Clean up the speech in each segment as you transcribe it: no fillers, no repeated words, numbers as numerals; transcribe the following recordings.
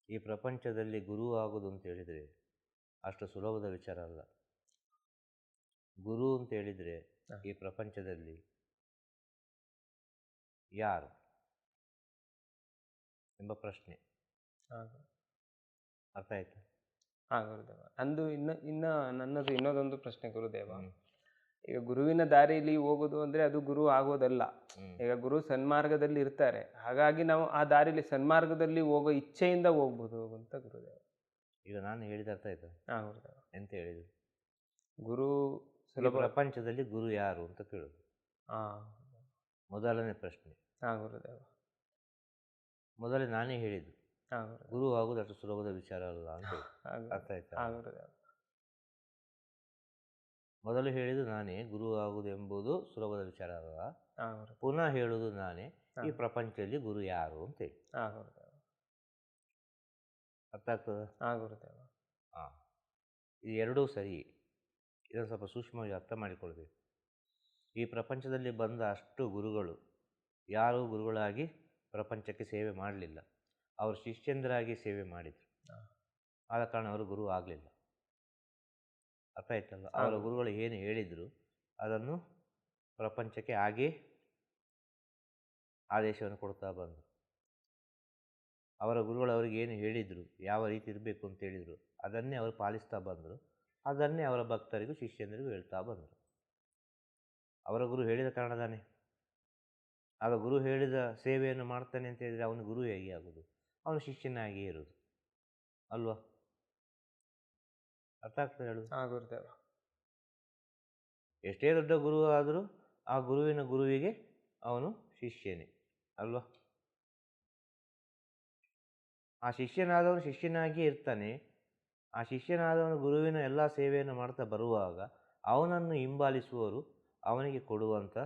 ಈ ಪ್ರಪಂಚದಲ್ಲಿ ಗುರು ಆಗೋದು ಅಂತ ಹೇಳಿದರೆ ಅಷ್ಟು ಸುಲಭದ ವಿಚಾರ ಅಲ್ಲ. ಗುರು ಅಂತ ಹೇಳಿದರೆ ಈ ಪ್ರಪಂಚದಲ್ಲಿ ಯಾರು ಎಂಬ ಪ್ರಶ್ನೆ. ಅರ್ಥ ಆಯ್ತಾ? ಗುರುದೇವ. ನನ್ನದು ಇನ್ನೊಂದೊಂದು ಪ್ರಶ್ನೆ ಗುರುದೇವ. ಈಗ ಗುರುವಿನ ದಾರಿಯಲ್ಲಿ ಹೋಗೋದು ಅಂದ್ರೆ ಅದು ಗುರು ಆಗೋದಲ್ಲ. ಈಗ ಗುರು ಸನ್ಮಾರ್ಗದಲ್ಲಿ ಇರ್ತಾರೆ, ಹಾಗಾಗಿ ನಾವು ಆ ದಾರಿಲಿ ಸನ್ಮಾರ್ಗದಲ್ಲಿ ಹೋಗೋ ಇಚ್ಛೆಯಿಂದ ಹೋಗ್ಬೋದು ಅಂತ ಗುರುದೇವ. ಈಗ ನಾನು ಹೇಳಿದ ಅರ್ಥ ಆಯ್ತಾ? ಗುರುದೇವ. ಎಂತ ಹೇಳಿದ್ರು? ಗುರು ಪ್ರಪಂಚದಲ್ಲಿ ಗುರು ಯಾರು ಅಂತ ಕೇಳೋದು ಮೊದಲನೇ ಪ್ರಶ್ನೆ. ಗುರುದೇವ. ಮೊದಲೇ ನಾನೇ ಹೇಳಿದ್ದು ಗುರು ಆಗೋದು ಅಷ್ಟು ಸುಲಭದ ವಿಚಾರ ಅಲ್ಲ ಅಂತ. ಅರ್ಥ ಆಯ್ತಾ? ಮೊದಲು ಹೇಳಿದ್ದು ನಾನೇ, ಗುರು ಆಗುವುದು ಎಂಬುದು ಸುಲಭದ ವಿಚಾರ ಅಲ್ಲ. ಪುನಃ ಹೇಳುವುದು ನಾನೇ, ಈ ಪ್ರಪಂಚದಲ್ಲಿ ಗುರು ಯಾರು ಅಂತೇಳಿ. ಅರ್ಥ ಆಗ್ತದ? ಇದು ಎರಡೂ ಸರಿ. ಇದನ್ನು ಸ್ವಲ್ಪ ಸೂಕ್ಷ್ಮವಾಗಿ ಅರ್ಥ ಮಾಡಿಕೊಳ್ಬೇಕು. ಈ ಪ್ರಪಂಚದಲ್ಲಿ ಬಂದ ಅಷ್ಟು ಗುರುಗಳು ಯಾರೂ ಗುರುಗಳಾಗಿ ಪ್ರಪಂಚಕ್ಕೆ ಸೇವೆ ಮಾಡಲಿಲ್ಲ. ಅವರು ಶಿಷ್ಯಂದರಾಗಿ ಸೇವೆ ಮಾಡಿದರು. ಆದ ಕಾರಣ ಅವರು ಗುರು ಆಗಲಿಲ್ಲ. ಅರ್ಥ ಆಯ್ತಲ್ಲ? ಅವರ ಗುರುಗಳು ಏನು ಹೇಳಿದರು ಅದನ್ನು ಪ್ರಪಂಚಕ್ಕೆ ಹಾಗೇ ಆದೇಶವನ್ನು ಕೊಡ್ತಾ ಬಂದರು. ಅವರ ಗುರುಗಳು ಅವರಿಗೆ ಏನು ಹೇಳಿದರು, ಯಾವ ರೀತಿ ಇರಬೇಕು ಅಂತ ಹೇಳಿದರು, ಅದನ್ನೇ ಅವರು ಪಾಲಿಸ್ತಾ ಬಂದರು. ಅದನ್ನೇ ಅವರ ಭಕ್ತರಿಗೂ ಶಿಷ್ಯಂದರಿಗೂ ಹೇಳ್ತಾ ಬಂದರು. ಅವರ ಗುರು ಹೇಳಿದ ಕಾರಣದಾನೆ. ಆಗ ಗುರು ಹೇಳಿದ ಸೇವೆಯನ್ನು ಮಾಡ್ತಾನೆ ಅಂತ ಹೇಳಿದರೆ ಅವನು ಗುರು ಹೇಗೆ ಆಗೋದು? ಅವನು ಶಿಷ್ಯನಾಗಿಯೇ ಇರೋದು ಅಲ್ವಾ? ಅರ್ಥ ಆಗ್ತದೆ ಹೇಳು? ಎಷ್ಟೇ ದೊಡ್ಡ ಗುರು ಆದರೂ ಆ ಗುರುವಿನ ಗುರುವಿಗೆ ಅವನು ಶಿಷ್ಯನೇ ಅಲ್ವಾ? ಆ ಶಿಷ್ಯನಾದವನು ಶಿಷ್ಯನಾಗಿಯೇ ಇರ್ತಾನೆ. ಆ ಶಿಷ್ಯನಾದವನು ಗುರುವಿನ ಎಲ್ಲ ಸೇವೆಯನ್ನು ಮಾಡ್ತಾ ಬರುವಾಗ ಅವನನ್ನು ಹಿಂಬಾಲಿಸುವವರು ಅವನಿಗೆ ಕೊಡುವಂಥ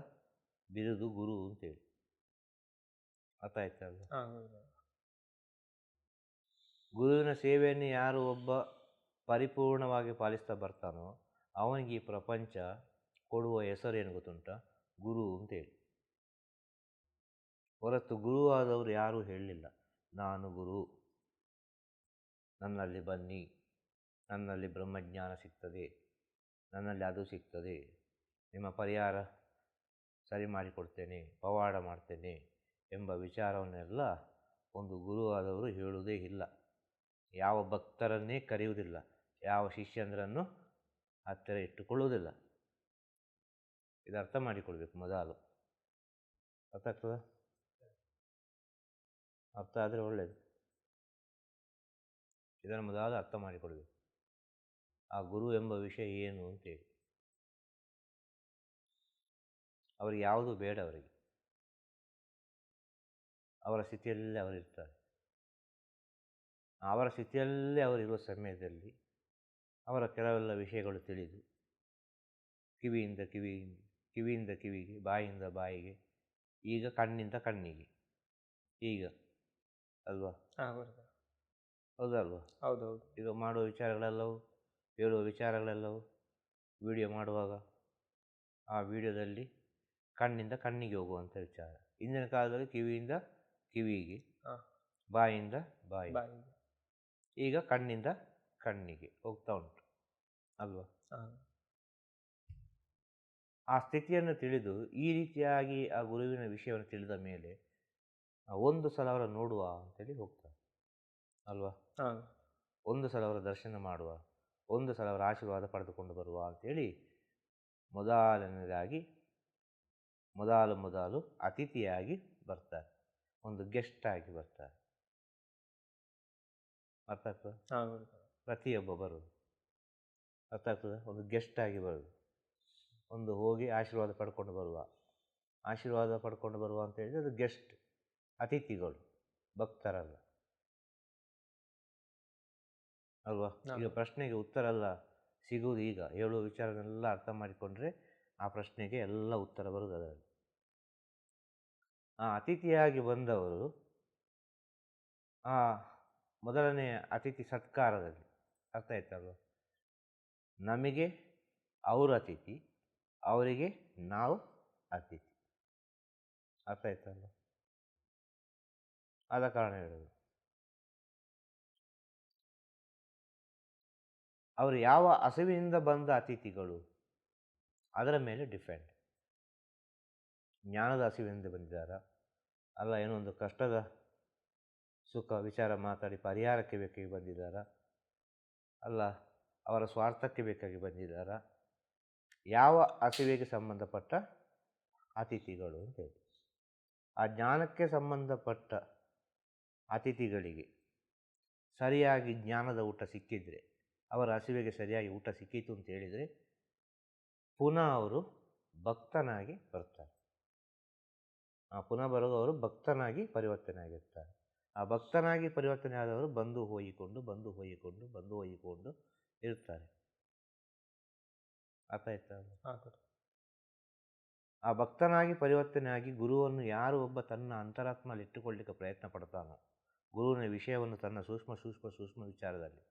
ಬಿರುದು ಗುರು ಅಂತೇಳಿ. ಅರ್ಥ ಆಯ್ತಲ್ಲ? ಗುರುವಿನ ಸೇವೆಯನ್ನು ಯಾರು ಒಬ್ಬ ಪರಿಪೂರ್ಣವಾಗಿ ಪಾಲಿಸ್ತಾ ಬರ್ತಾನೋ ಅವನಿಗೆ ಈ ಪ್ರಪಂಚ ಕೊಡುವ ಹೆಸರೇನು ಗೊತ್ತುಂಟ? ಗುರು ಅಂತೇಳಿ. ಹೊರತು ಗುರು ಆದವರು ಯಾರೂ ಹೇಳಲಿಲ್ಲ ನಾನು ಗುರು, ನನ್ನಲ್ಲಿ ಬನ್ನಿ, ನನ್ನಲ್ಲಿ ಬ್ರಹ್ಮಜ್ಞಾನ ಸಿಗ್ತದೆ, ನನ್ನಲ್ಲಿ ಅದು ಸಿಗ್ತದೆ, ನಿಮ್ಮ ಪರಿಹಾರ ಸರಿ ಮಾಡಿಕೊಡ್ತೇನೆ, ಪವಾಡ ಮಾಡ್ತೇನೆ ಎಂಬ ವಿಚಾರವನ್ನೆಲ್ಲ ಒಂದು ಗುರು ಆದವರು ಹೇಳುವುದೇ ಇಲ್ಲ. ಯಾವ ಭಕ್ತರನ್ನೇ ಕರೆಯುವುದಿಲ್ಲ, ಯಾವ ಶಿಷ್ಯಂದ್ರನ್ನು ಹತ್ತಿರ ಇಟ್ಟುಕೊಳ್ಳುವುದಿಲ್ಲ. ಇದು ಅರ್ಥ ಮಾಡಿಕೊಳ್ಬೇಕು ಮೊದಲು. ಅರ್ಥ ಆಗ್ತದ? ಅರ್ಥ ಆದರೆ ಒಳ್ಳೆಯದು. ಇದನ್ನು ಮೊದಲು ಅರ್ಥ ಮಾಡಿಕೊಳ್ಬೇಕು, ಆ ಗುರು ಎಂಬ ವಿಷಯ ಏನು ಅಂತೇಳಿ. ಅವರಿಗೆ ಯಾವುದು ಬೇಡ. ಅವರ ಸ್ಥಿತಿಯಲ್ಲೇ ಅವರಿರ್ತಾರೆ. ಅವರ ಸ್ಥಿತಿಯಲ್ಲೇ ಅವರಿರುವ ಸಮಯದಲ್ಲಿ ಅವರ ಕೆಲವೆಲ್ಲ ವಿಷಯಗಳು ತಿಳಿದು ಕಿವಿಯಿಂದ ಕಿವಿಗೆ, ಬಾಯಿಯಿಂದ ಬಾಯಿಗೆ, ಈಗ ಕಣ್ಣಿಂದ ಕಣ್ಣಿಗೆ, ಈಗ ಅಲ್ವಾ? ಹೌದಲ್ವಾ? ಹೌದೌದು. ಈಗ ಮಾಡುವ ವಿಚಾರಗಳೆಲ್ಲವೂ, ಹೇಳುವ ವಿಚಾರಗಳೆಲ್ಲವೂ ವಿಡಿಯೋ ಮಾಡುವಾಗ ಆ ವಿಡಿಯೋದಲ್ಲಿ ಕಣ್ಣಿಂದ ಕಣ್ಣಿಗೆ ಹೋಗುವಂಥ ವಿಚಾರ. ಇಂದಿನ ಕಾಲದಲ್ಲಿ ಕಿವಿಯಿಂದ ಕಿವಿಗೆ, ಬಾಯಿಂದ ಬಾಯಿಗೆ, ಈಗ ಕಣ್ಣಿಂದ ಕಣ್ಣಿಗೆ ಹೋಗ್ತಾ ಉಂಟು ಅಲ್ವಾ? ಆ ಸ್ಥಿತಿಯನ್ನು ತಿಳಿದು ಈ ರೀತಿಯಾಗಿ ಆ ಗುರುವಿನ ವಿಷಯವನ್ನು ತಿಳಿದ ಮೇಲೆ ಒಂದು ಸಲ ಅವರ ನೋಡುವ ಅಂತೇಳಿ ಹೋಗ್ತಾರೆ ಅಲ್ವಾ? ಒಂದು ಸಲ ಅವರ ದರ್ಶನ ಮಾಡುವ, ಒಂದು ಸಲ ಅವರ ಆಶೀರ್ವಾದ ಪಡೆದುಕೊಂಡು ಬರುವ ಅಂಥೇಳಿ ಮೊದಲನೇದಾಗಿ ಮೊದಲು ಅತಿಥಿಯಾಗಿ ಬರ್ತಾರೆ, ಒಂದು ಗೆಸ್ಟ್ ಆಗಿ ಬರ್ತಾರೆ. ಅರ್ಥ ಆಗ್ತದೆ? ಪ್ರತಿಯೊಬ್ಬ ಬರೋದು ಅರ್ಥ ಆಗ್ತದೆ? ಒಂದು ಗೆಸ್ಟ್ ಆಗಿ ಬರೋದು, ಒಂದು ಹೋಗಿ ಆಶೀರ್ವಾದ ಪಡ್ಕೊಂಡು ಬರುವ ಅಂತ ಹೇಳಿದರೆ ಅದು ಗೆಸ್ಟ್, ಅತಿಥಿಗಳು, ಭಕ್ತರಲ್ಲ ಅಲ್ವಾ? ಈಗ ಪ್ರಶ್ನೆಗೆ ಉತ್ತರ ಎಲ್ಲ ಸಿಗುವುದು ಈಗ ಹೇಳುವ ವಿಚಾರನೆಲ್ಲ ಅರ್ಥ ಮಾಡಿಕೊಂಡ್ರೆ ಆ ಪ್ರಶ್ನೆಗೆ ಎಲ್ಲ ಉತ್ತರ ಬರುವುದು ಅದರಲ್ಲಿ. ಆ ಅತಿಥಿಯಾಗಿ ಬಂದವರು ಆ ಮೊದಲನೇ ಅತಿಥಿ ಸತ್ಕಾರದಲ್ಲಿ, ಅರ್ಥ ಆಯ್ತಲ್ವ? ನಮಗೆ ಅವರು ಅತಿಥಿ, ಅವರಿಗೆ ನಾವು ಅತಿಥಿ. ಅರ್ಥ ಆಯ್ತಲ್ವ? ಆದ ಕಾರಣ ಹೇಳೋದು ಅವರು ಯಾವ ಹಸಿವಿನಿಂದ ಬಂದ ಅತಿಥಿಗಳು ಅದರ ಮೇಲೆ ಡಿಪೆಂಡ್. ಜ್ಞಾನದ ಹಸಿವಿನಿಂದ ಬಂದಿದ್ದಾರಾ, ಅಲ್ಲ ಏನೋ ಒಂದು ಕಷ್ಟದ ಸುಖ ವಿಚಾರ ಮಾತಾಡಿ ಪರಿಹಾರಕ್ಕೆ ಬೇಕಾಗಿ ಬಂದಿದ್ದಾರಾ, ಅಲ್ಲ ಅವರ ಸ್ವಾರ್ಥಕ್ಕೆ ಬೇಕಾಗಿ ಬಂದಿದ್ದಾರಾ, ಯಾವ ಹಸಿವಿಗೆ ಸಂಬಂಧಪಟ್ಟ ಅತಿಥಿಗಳು ಅಂತೇಳಿ. ಆ ಜ್ಞಾನಕ್ಕೆ ಸಂಬಂಧಪಟ್ಟ ಅತಿಥಿಗಳಿಗೆ ಸರಿಯಾಗಿ ಜ್ಞಾನದ ಊಟ ಸಿಕ್ಕಿದರೆ, ಅವರ ಹಸಿವಿಗೆ ಸರಿಯಾಗಿ ಊಟ ಸಿಕ್ಕಿತು ಅಂತ ಹೇಳಿದರೆ ಪುನಃ ಅವರು ಭಕ್ತನಾಗಿ ಬರ್ತಾರೆ. ಪುನಃ ಬರೋದು ಅವರು ಭಕ್ತನಾಗಿ ಪರಿವರ್ತನೆ ಆಗಿರ್ತಾರೆ. ಆ ಭಕ್ತನಾಗಿ ಪರಿವರ್ತನೆ ಆದವರು ಬಂದು ಹೋಗಿಕೊಂಡು ಇರ್ತಾರೆ. ಅರ್ಥ ಆಯ್ತಾ? ಆ ಭಕ್ತನಾಗಿ ಪರಿವರ್ತನೆ ಆಗಿ ಗುರುವನ್ನು ಯಾರು ಒಬ್ಬ ತನ್ನ ಅಂತರಾತ್ಮಲ್ಲಿ ಇಟ್ಟುಕೊಳ್ಳಿಕ್ಕೆ ಪ್ರಯತ್ನ ಪಡ್ತಾನೋ, ಗುರುವಿನ ವಿಷಯವನ್ನು ತನ್ನ ಸೂಕ್ಷ್ಮ ವಿಚಾರದಲ್ಲಿ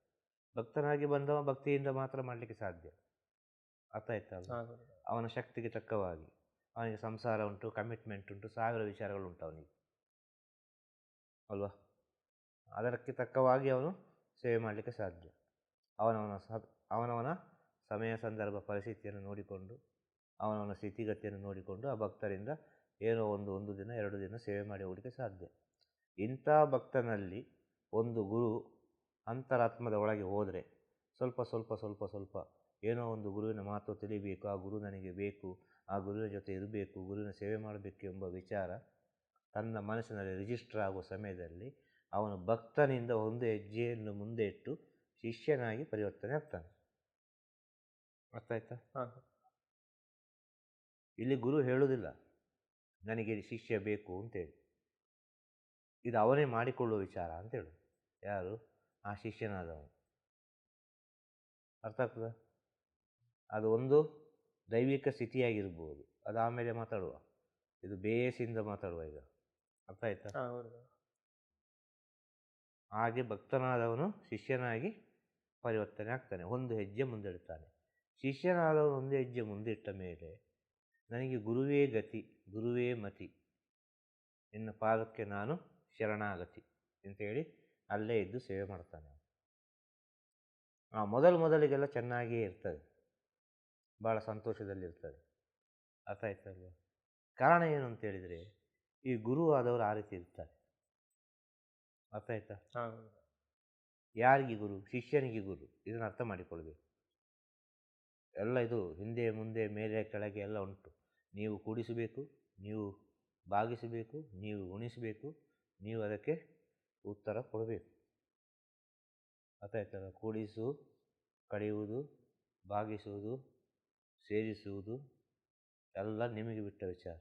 ಭಕ್ತನಾಗಿ ಬಂದವ ಭಕ್ತಿಯಿಂದ ಮಾತ್ರ ಮಾಡಲಿಕ್ಕೆ ಸಾಧ್ಯ. ಅರ್ಥ ಆಯ್ತಲ್ಲ? ಅವನ ಶಕ್ತಿಗೆ ತಕ್ಕವಾಗಿ ಅವನಿಗೆ ಸಂಸಾರ ಉಂಟು, ಕಮಿಟ್ಮೆಂಟ್ ಉಂಟು, ಸಾವಿರ ವಿಚಾರಗಳುಂಟು ಅವನಿಗೆ, ಅಲ್ವಾ? ಅದಕ್ಕೆ ತಕ್ಕವಾಗಿ ಅವನು ಸೇವೆ ಮಾಡಲಿಕ್ಕೆ ಸಾಧ್ಯ. ಅವನವನ ಸಮಯ ಸಂದರ್ಭ ಪರಿಸ್ಥಿತಿಯನ್ನು ನೋಡಿಕೊಂಡು, ಅವನವನ ಸ್ಥಿತಿಗತಿಯನ್ನು ನೋಡಿಕೊಂಡು ಆ ಭಕ್ತರಿಂದ ಏನೋ ಒಂದು ದಿನ 2 ದಿನ ಸೇವೆ ಮಾಡಿ ಹೋಗಲಿಕ್ಕೆ ಸಾಧ್ಯ. ಇಂಥ ಭಕ್ತನಲ್ಲಿ ಒಂದು ಗುರು ಅಂತರಾತ್ಮದ ಒಳಗೆ ಹೋದರೆ ಸ್ವಲ್ಪ ಏನೋ ಒಂದು ಗುರುವಿನ ಮಾತು ತಿಳಿಬೇಕು, ಆ ಗುರು ನನಗೆ ಬೇಕು, ಆ ಗುರುವಿನ ಜೊತೆ ಇರಬೇಕು, ಗುರುವಿನ ಸೇವೆ ಮಾಡಬೇಕು ಎಂಬ ವಿಚಾರ ತನ್ನ ಮನಸ್ಸಿನಲ್ಲಿ ರಿಜಿಸ್ಟರ್ ಆಗುವ ಸಮಯದಲ್ಲಿ ಅವನು ಭಕ್ತನಿಂದ ಒಂದು ಹೆಜ್ಜೆಯನ್ನು ಮುಂದೆ ಇಟ್ಟು ಶಿಷ್ಯನಾಗಿ ಪರಿವರ್ತನೆ ಆಗ್ತಾನೆ. ಅರ್ಥ ಆಯ್ತಾ? ಇಲ್ಲಿ ಗುರು ಹೇಳುವುದಿಲ್ಲ ನನಗೆ ಶಿಷ್ಯ ಬೇಕು ಅಂತೇಳಿ, ಇದು ಅವನೇ ಮಾಡಿಕೊಳ್ಳುವ ವಿಚಾರ ಅಂತೇಳು. ಯಾರು? ಆ ಶಿಷ್ಯನಾದವನು. ಅರ್ಥ ಆಗ್ತದ? ಅದು ಒಂದು ದೈವಿಕ ಸ್ಥಿತಿಯಾಗಿರ್ಬೋದು, ಅದು ಆಮೇಲೆ ಮಾತಾಡುವ. ಇದು ಬೇಸಿಂದ ಮಾತಾಡುವ ಈಗ. ಅರ್ಥ ಆಯ್ತಾ? ಹಾಗೆ ಭಕ್ತನಾದವನು ಶಿಷ್ಯನಾಗಿ ಪರಿವರ್ತನೆ ಆಗ್ತಾನೆ, ಒಂದು ಹೆಜ್ಜೆ ಮುಂದಿಡ್ತಾನೆ. ಶಿಷ್ಯನಾದವನು ಒಂದು ಹೆಜ್ಜೆ ಮುಂದಿಟ್ಟ ಮೇಲೆ ನನಗೆ ಗುರುವೇ ಗತಿ, ಗುರುವೇ ಮತಿ, ನಿನ್ನ ಪಾದಕ್ಕೆ ನಾನು ಶರಣಾಗತಿ ಅಂತೇಳಿ ಅಲ್ಲೇ ಇದ್ದು ಸೇವೆ ಮಾಡ್ತಾನೆ. ಮೊದಲಿಗೆಲ್ಲ ಚೆನ್ನಾಗಿಯೇ ಇರ್ತದೆ, ಭಾಳ ಸಂತೋಷದಲ್ಲಿರ್ತದೆ. ಅರ್ಥ ಆಯ್ತಲ್ವ? ಕಾರಣ ಏನು ಅಂತೇಳಿದರೆ ಈ ಗುರು ಆದವರು ಆ ರೀತಿ ಇರ್ತಾರೆ. ಅರ್ಥ ಆಯ್ತಾ? ಯಾರಿಗೆ ಗುರು? ಶಿಷ್ಯನಿಗೆ ಗುರು. ಇದನ್ನು ಅರ್ಥ ಮಾಡಿಕೊಳ್ಬೇಕು. ಎಲ್ಲ ಇದು ಹಿಂದೆ ಮುಂದೆ ಮೇಲೆ ಕೆಳಗೆ ಎಲ್ಲ ಉಂಟು. ನೀವು ಕೂಡಿಸಬೇಕು, ನೀವು ಭಾಗಿಸಬೇಕು, ನೀವು ಉಣಿಸಬೇಕು, ನೀವು ಅದಕ್ಕೆ ಉತ್ತರ ಕೊಡಬೇಕು. ಅರ್ಥ ಆಯ್ತಲ್ಲ? ಕೂಡಿಸು, ಕಳೆಯುವುದು, ಭಾಗಿಸುವುದು, ಸೇರಿಸುವುದು ಎಲ್ಲ ನಿಮಗೆ ಬಿಟ್ಟ ವಿಚಾರ.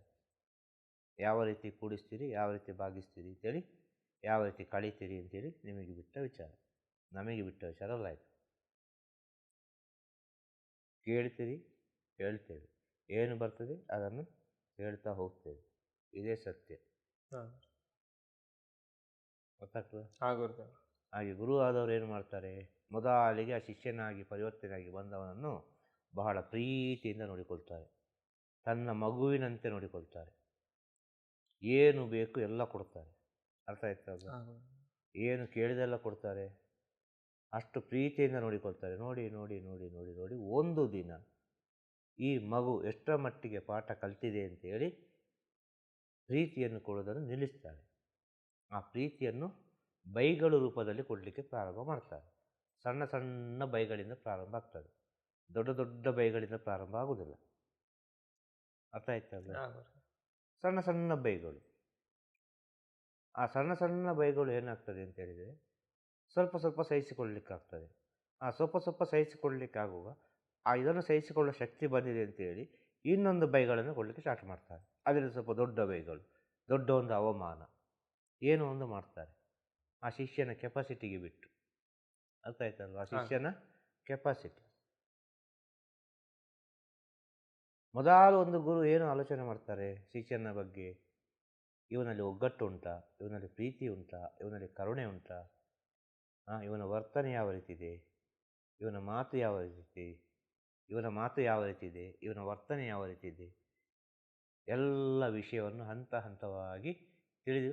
ಯಾವ ರೀತಿ ಕೂಡಿಸ್ತೀರಿ, ಯಾವ ರೀತಿ ಭಾಗಿಸ್ತೀರಿ ಅಂತೇಳಿ, ಯಾವ ರೀತಿ ಕಳೀತೀರಿ ಅಂತೇಳಿ ನಿಮಗೆ ಬಿಟ್ಟ ವಿಚಾರ, ನಮಗೆ ಬಿಟ್ಟ ವಿಚಾರ ಅಲ್ಲ. ಆಯಿತು, ಕೇಳ್ತೀರಿ, ಹೇಳ್ತೇವೆ, ಏನು ಬರ್ತದೆ ಅದನ್ನು ಹೇಳ್ತಾ ಹೋಗ್ತೇವೆ. ಇದೇ ಸತ್ಯ. ಗೊತ್ತಾಗ್ತದೆ? ಹಾಗೆ ಗುರು ಆದವರು ಏನು ಮಾಡ್ತಾರೆ? ಮೊದಲಿಗೆ ಆ ಶಿಷ್ಯನಾಗಿ ಪರಿವರ್ತನೆಯಾಗಿ ಬಂದವನನ್ನು ಬಹಳ ಪ್ರೀತಿಯಿಂದ ನೋಡಿಕೊಳ್ತಾರೆ, ತನ್ನ ಮಗುವಿನಂತೆ ನೋಡಿಕೊಳ್ತಾರೆ. ಏನು ಬೇಕು ಎಲ್ಲ ಕೊಡ್ತಾರೆ. ಅರ್ಥ ಆಯ್ತಲ್ಲ? ಏನು ಕೇಳಿದೆಲ್ಲ ಕೊಡ್ತಾರೆ. ಅಷ್ಟು ಪ್ರೀತಿಯಿಂದ ನೋಡಿಕೊಳ್ತಾರೆ. ನೋಡಿ ಒಂದು ದಿನ ಈ ಮಗು ಎಷ್ಟರ ಮಟ್ಟಿಗೆ ಪಾಠ ಕಲ್ತಿದೆ ಅಂತೇಳಿ ಪ್ರೀತಿಯನ್ನು ಕೊಡೋದನ್ನು ನಿಲ್ಲಿಸ್ತಾರೆ. ಆ ಪ್ರೀತಿಯನ್ನು ಬೈಗಳು ರೂಪದಲ್ಲಿ ಕೊಡಲಿಕ್ಕೆ ಪ್ರಾರಂಭ ಮಾಡ್ತಾರೆ. ಸಣ್ಣ ಸಣ್ಣ ಬೈಗಳಿಂದ ಪ್ರಾರಂಭ ಆಗ್ತದೆ, ದೊಡ್ಡ ಬೈಗಳಿಂದ ಪ್ರಾರಂಭ ಆಗುವುದಿಲ್ಲ. ಅರ್ಥ ಆಯ್ತಲ್ಲ? ಸಣ್ಣ ಸಣ್ಣ ಬೈಗಳು. ಆ ಸಣ್ಣ ಬೈಗಳು ಏನಾಗ್ತದೆ ಅಂತ ಹೇಳಿದರೆ ಸ್ವಲ್ಪ ಸಹಿಸಿಕೊಳ್ಳಲಿಕ್ಕಾಗ್ತದೆ. ಆ ಸ್ವಲ್ಪ ಸಹಿಸಿಕೊಳ್ಳಲಿಕ್ಕಾಗುವ ಇದನ್ನು ಸಹಿಸಿಕೊಳ್ಳೋ ಶಕ್ತಿ ಬಂದಿದೆ ಅಂತೇಳಿ ಇನ್ನೊಂದು ಬೈಗಳನ್ನು ಕೊಡಲಿಕ್ಕೆ ಸ್ಟಾರ್ಟ್ ಮಾಡ್ತಾರೆ. ಅದರಲ್ಲಿ ಸ್ವಲ್ಪ ದೊಡ್ಡ ಬೈಗಳು, ದೊಡ್ಡ ಒಂದು ಅವಮಾನ, ಏನೋ ಒಂದು ಮಾಡ್ತಾರೆ ಆ ಶಿಷ್ಯನ ಕೆಪಾಸಿಟಿಗೆ ಬಿಟ್ಟು. ಅರ್ಥ ಆಯ್ತಲ್ವ? ಆ ಶಿಷ್ಯನ ಕೆಪಾಸಿಟಿ. ಮೊದಲು ಒಂದು ಗುರು ಏನು ಆಲೋಚನೆ ಮಾಡ್ತಾರೆ ಶಿಷ್ಯನ ಬಗ್ಗೆ? ಇವನಲ್ಲಿ ಒಗ್ಗಟ್ಟು ಉಂಟಾ, ಇವನಲ್ಲಿ ಪ್ರೀತಿ ಉಂಟಾ, ಇವನಲ್ಲಿ ಕರುಣೆ ಉಂಟಾ, ಇವನ ವರ್ತನೆ ಯಾವ ರೀತಿ ಇದೆ, ಇವನ ಮಾತು ಯಾವ ರೀತಿ ಇದೆ, ಇವನ ವರ್ತನೆ ಯಾವ ರೀತಿ ಇದೆ, ಎಲ್ಲ ವಿಷಯವನ್ನು ಹಂತವಾಗಿ ತಿಳಿದು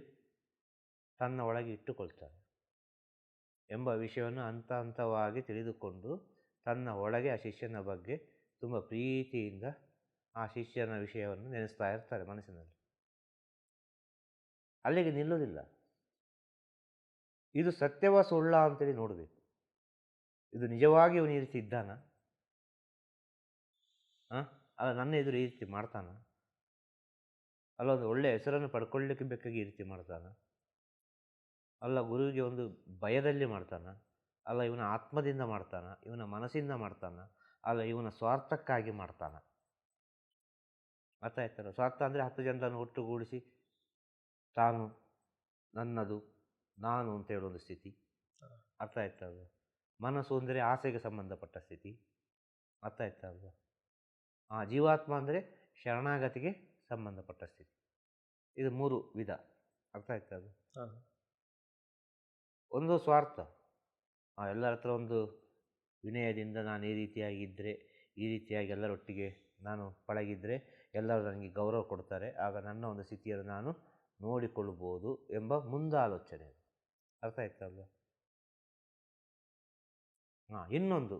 ತನ್ನ ಒಳಗೆ ಇಟ್ಟುಕೊಳ್ತಾರೆ ಎಂಬ ವಿಷಯವನ್ನು ಹಂತವಾಗಿ ತಿಳಿದುಕೊಂಡು ತನ್ನ ಒಳಗೆ ಆ ಶಿಷ್ಯನ ಬಗ್ಗೆ ತುಂಬ ಪ್ರೀತಿಯಿಂದ ಆ ಶಿಷ್ಯನ ವಿಷಯವನ್ನು ನೆನೆಸ್ತಾ ಇರ್ತಾರೆ ಮನಸ್ಸಿನಲ್ಲಿ. ಅಲ್ಲಿಗೆ ನಿಲ್ಲೋದಿಲ್ಲ. ಇದು ಸತ್ಯವ ಸುಳ್ಳ ಅಂತೇಳಿ ನೋಡಬೇಕು. ಇದು ನಿಜವಾಗಿ ಇವನು ಈ ರೀತಿ ಇದ್ದಾನ, ಅಲ್ಲ ನನ್ನ ಎದುರು ಈ ರೀತಿ ಮಾಡ್ತಾನ, ಅಲ್ಲ ಒಂದು ಒಳ್ಳೆಯ ಹೆಸರನ್ನು ಪಡ್ಕೊಳ್ಳಿಕ್ಕೆ ಬೇಕಾಗಿ ಈ ರೀತಿ ಮಾಡ್ತಾನ, ಅಲ್ಲ ಗುರುವಿಗೆ ಒಂದು ಭಯದಲ್ಲಿ ಮಾಡ್ತಾನ, ಅಲ್ಲ ಇವನ ಆತ್ಮದಿಂದ ಮಾಡ್ತಾನ, ಇವನ ಮನಸ್ಸಿಂದ ಮಾಡ್ತಾನ, ಅಲ್ಲ ಇವನ ಸ್ವಾರ್ಥಕ್ಕಾಗಿ ಮಾಡ್ತಾನ. ಅರ್ಥ ಆಯ್ತಲ್ಲ? ಸ್ವಾರ್ಥ ಅಂದರೆ 10 ಜನರನ್ನು ಒಟ್ಟುಗೂಡಿಸಿ ತಾನು ನನ್ನದು ನಾನು ಅಂತ ಹೇಳೋದು ಸ್ಥಿತಿ. ಅರ್ಥ ಆಯ್ತಲ್ವ? ಮನಸ್ಸು ಅಂದರೆ ಆಸೆಗೆ ಸಂಬಂಧಪಟ್ಟ ಸ್ಥಿತಿ. ಅರ್ಥ ಆಯ್ತಲ್ವ? ಜೀವಾತ್ಮ ಅಂದರೆ ಶರಣಾಗತಿಗೆ ಸಂಬಂಧಪಟ್ಟ ಸ್ಥಿತಿ. ಇದು 3 ವಿಧ. ಅರ್ಥ ಆಯ್ತಲ್ವ? ಒಂದು ಸ್ವಾರ್ಥ, ಎಲ್ಲರ ಹತ್ರ ಒಂದು ವಿನಯದಿಂದ ನಾನು ಈ ರೀತಿಯಾಗಿದ್ದರೆ, ಈ ರೀತಿಯಾಗಿ ಎಲ್ಲರೊಟ್ಟಿಗೆ ನಾನು ಪಳಗಿದ್ರೆ ಎಲ್ಲರೂ ನನಗೆ ಗೌರವ ಕೊಡ್ತಾರೆ, ಆಗ ನನ್ನ ಒಂದು ಸ್ಥಿತಿಯನ್ನು ನಾನು ನೋಡಿಕೊಳ್ಳಬಹುದು ಎಂಬ ಮುಂದಾಲೋಚನೆ. ಅರ್ಥ ಆಯ್ತಲ್ವ? ಇನ್ನೊಂದು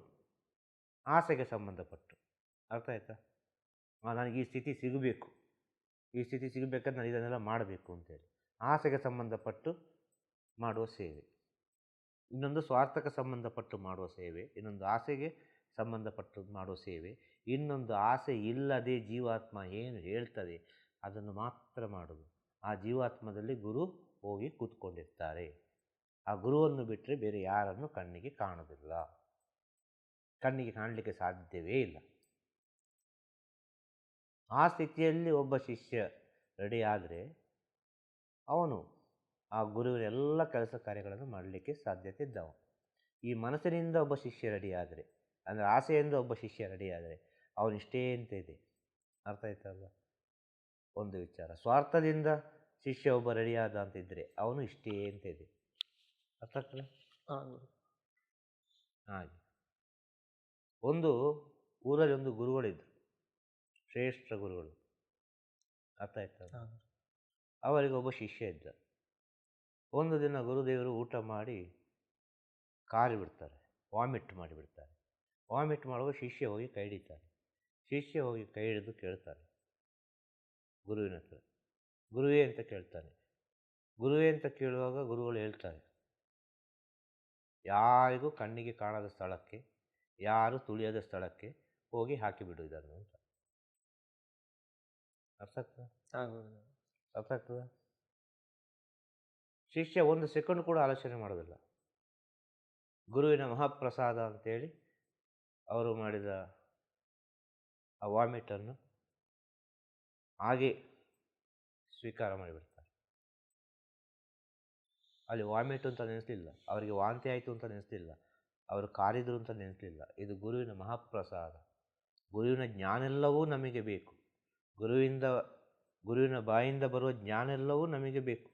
ಆಸೆಗೆ ಸಂಬಂಧಪಟ್ಟು. ಅರ್ಥ ಆಯ್ತಾ? ನನಗೆ ಈ ಸ್ಥಿತಿ ಸಿಗಬೇಕು, ಈ ಸ್ಥಿತಿ ಸಿಗಬೇಕಾದ್ರೆ ನಾನು ಇದನ್ನೆಲ್ಲ ಮಾಡಬೇಕು ಅಂತೇಳಿ ಆಸೆಗೆ ಸಂಬಂಧಪಟ್ಟು ಮಾಡುವ ಸೇವೆ. ಇನ್ನೊಂದು ಸ್ವಾರ್ಥಕ್ಕೆ ಸಂಬಂಧಪಟ್ಟು ಮಾಡುವ ಸೇವೆ, ಇನ್ನೊಂದು ಆಸೆಗೆ ಸಂಬಂಧಪಟ್ಟು ಮಾಡುವ ಸೇವೆ, ಇನ್ನೊಂದು ಆಸೆ ಇಲ್ಲದೆ ಜೀವಾತ್ಮ ಏನು ಹೇಳ್ತದೆ ಅದನ್ನು ಮಾತ್ರ ಮಾಡೋದು. ಆ ಜೀವಾತ್ಮದಲ್ಲಿ ಗುರು ಹೋಗಿ ಕೂತ್ಕೊಂಡಿರ್ತಾರೆ. ಆ ಗುರುವನ್ನು ಬಿಟ್ಟರೆ ಬೇರೆ ಯಾರನ್ನು ಕಣ್ಣಿಗೆ ಕಾಣೋದಿಲ್ಲ, ಕಣ್ಣಿಗೆ ಕಾಣಲಿಕ್ಕೆ ಸಾಧ್ಯವೇ ಇಲ್ಲ. ಆ ಸ್ಥಿತಿಯಲ್ಲಿ ಒಬ್ಬ ಶಿಷ್ಯ ರೆಡಿ ಆದರೆ ಅವನು ಆ ಗುರುವಿನ ಎಲ್ಲ ಕೆಲಸ ಕಾರ್ಯಗಳನ್ನು ಮಾಡಲಿಕ್ಕೆ ಸಾಧ್ಯತೆ ಇದ್ದವ. ಈ ಮನಸ್ಸಿನಿಂದ ಒಬ್ಬ ಶಿಷ್ಯ ರೆಡಿ ಆದರೆ, ಅಂದರೆ ಆಸೆಯಿಂದ ಒಬ್ಬ ಶಿಷ್ಯ ರೆಡಿ ಆದರೆ ಅವನಿಷ್ಟೇ ಅಂತ ಇದೆ. ಅರ್ಥ ಆಯ್ತಲ್ಲ? ಒಂದು ವಿಚಾರ. ಸ್ವಾರ್ಥದಿಂದ ಶಿಷ್ಯ ಒಬ್ಬ ರೆಡಿಯಾದ ಅಂತಿದ್ದರೆ ಅವನು ಇಷ್ಟೇ ಅಂತ ಇದೆ. ಅರ್ಥ ಆಗ್ತದೆ? ಹಾಗೆ ಒಂದು ಊರಲ್ಲಿ ಒಂದು ಗುರುಗಳಿದ್ದರು, ಶ್ರೇಷ್ಠ ಗುರುಗಳು. ಅರ್ಥ ಆಯ್ತಲ್ಲ? ಅವರಿಗೆ ಒಬ್ಬ ಶಿಷ್ಯ ಇದ್ದ. ಒಂದು ದಿನ ಗುರುದೇವರು ಊಟ ಮಾಡಿ ಕಾರಿ ಬಿಡ್ತಾರೆ, ವಾಮಿಟ್ ಮಾಡಿಬಿಡ್ತಾರೆ. ವಾಮಿಟ್ ಮಾಡುವಾಗ ಶಿಷ್ಯ ಹೋಗಿ ಕೈ ಹಿಡಿತಾರೆ. ಶಿಷ್ಯ ಹೋಗಿ ಕೈ ಹಿಡಿದು ಕೇಳ್ತಾನೆ ಗುರುವಿನ ಹತ್ರ, ಗುರುವೇ ಅಂತ ಕೇಳ್ತಾನೆ. ಗುರುವೇ ಅಂತ ಕೇಳುವಾಗ ಗುರುಗಳು ಹೇಳ್ತಾರೆ, ಯಾರಿಗೂ ಕಣ್ಣಿಗೆ ಕಾಣದ ಸ್ಥಳಕ್ಕೆ, ಯಾರು ತುಳಿಯದ ಸ್ಥಳಕ್ಕೆ ಹೋಗಿ ಹಾಕಿಬಿಡು ಇದನ್ನು ಅಂತ. ಅರ್ಥ ಆಗ್ತದ? ಅರ್ಥ ಆಗ್ತದ? ಶಿಷ್ಯ ಒಂದು ಸೆಕೆಂಡ್ ಕೂಡ ಆಲೋಚನೆ ಮಾಡೋದಿಲ್ಲ. ಗುರುವಿನ ಮಹಾಪ್ರಸಾದ ಅಂತೇಳಿ ಅವರು ಮಾಡಿದ ಆ ವಾಮಿಟನ್ನು ಹಾಗೆ ಸ್ವೀಕಾರ ಮಾಡಿಬಿಡ್ತಾರೆ. ಅಲ್ಲಿ ವಾಮಿಟ್ ಅಂತ ನೆನೆಸಲಿಲ್ಲ, ಅವರಿಗೆ ವಾಂತಿ ಆಯಿತು ಅಂತ ನೆನೆಸಲಿಲ್ಲ, ಅವರು ಕಾರಿದ್ರು ಅಂತ ನೆನೆಸಲಿಲ್ಲ. ಇದು ಗುರುವಿನ ಮಹಾಪ್ರಸಾದ. ಗುರುವಿನ ಜ್ಞಾನೆಲ್ಲವೂ ನಮಗೆ ಬೇಕು. ಗುರುವಿನ ಬಾಯಿಂದ ಬರುವ ಜ್ಞಾನೆಲ್ಲವೂ ನಮಗೆ ಬೇಕು.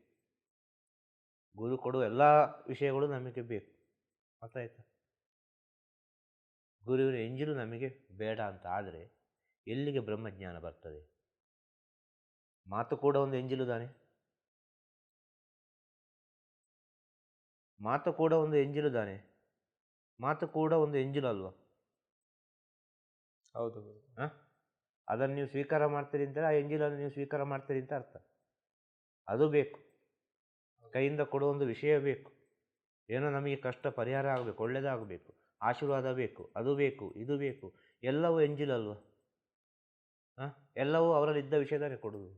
ಗುರು ಕೊಡುವ ಎಲ್ಲ ವಿಷಯಗಳು ನಮಗೆ ಬೇಕು. ಅರ್ಥ ಆಯ್ತಾ? ಗುರುವಿನ ಎಂಜಿಲು ನಮಗೆ ಬೇಡ ಅಂತ ಆದರೆ ಎಲ್ಲಿಗೆ ಬ್ರಹ್ಮಜ್ಞಾನ ಬರ್ತದೆ? ಮಾತು ಕೂಡ ಒಂದು ಎಂಜಿಲು ತಾನೆ. ಮಾತು ಕೂಡ ಒಂದು ಎಂಜಿಲು ತಾನೆ. ಮಾತು ಕೂಡ ಒಂದು ಎಂಜಿಲು ಅಲ್ವಾ? ಹೌದು. ಅದನ್ನು ನೀವು ಸ್ವೀಕಾರ ಮಾಡ್ತೀರಿ ಅಂತಾರೆ, ಆ ಎಂಜಿಲನ್ನು ನೀವು ಸ್ವೀಕಾರ ಮಾಡ್ತೀರಿ ಅಂತ ಅರ್ಥ. ಅದು ಬೇಕು. ಕೈಯಿಂದ ಕೊಡುವ ಒಂದು ವಿಷಯ ಬೇಕು. ಏನೋ ನಮಗೆ ಕಷ್ಟ ಪರಿಹಾರ ಆಗಬೇಕು, ಒಳ್ಳೆಯದಾಗಬೇಕು, ಆಶೀರ್ವಾದ ಬೇಕು, ಅದು ಬೇಕು, ಇದು ಬೇಕು, ಎಲ್ಲವೂ ಎಂಜಿಲಲ್ವ? ಎಲ್ಲವೂ ಅವರಲ್ಲಿದ್ದ ವಿಷಯದಾನೆ ಕೊಡುವುದು.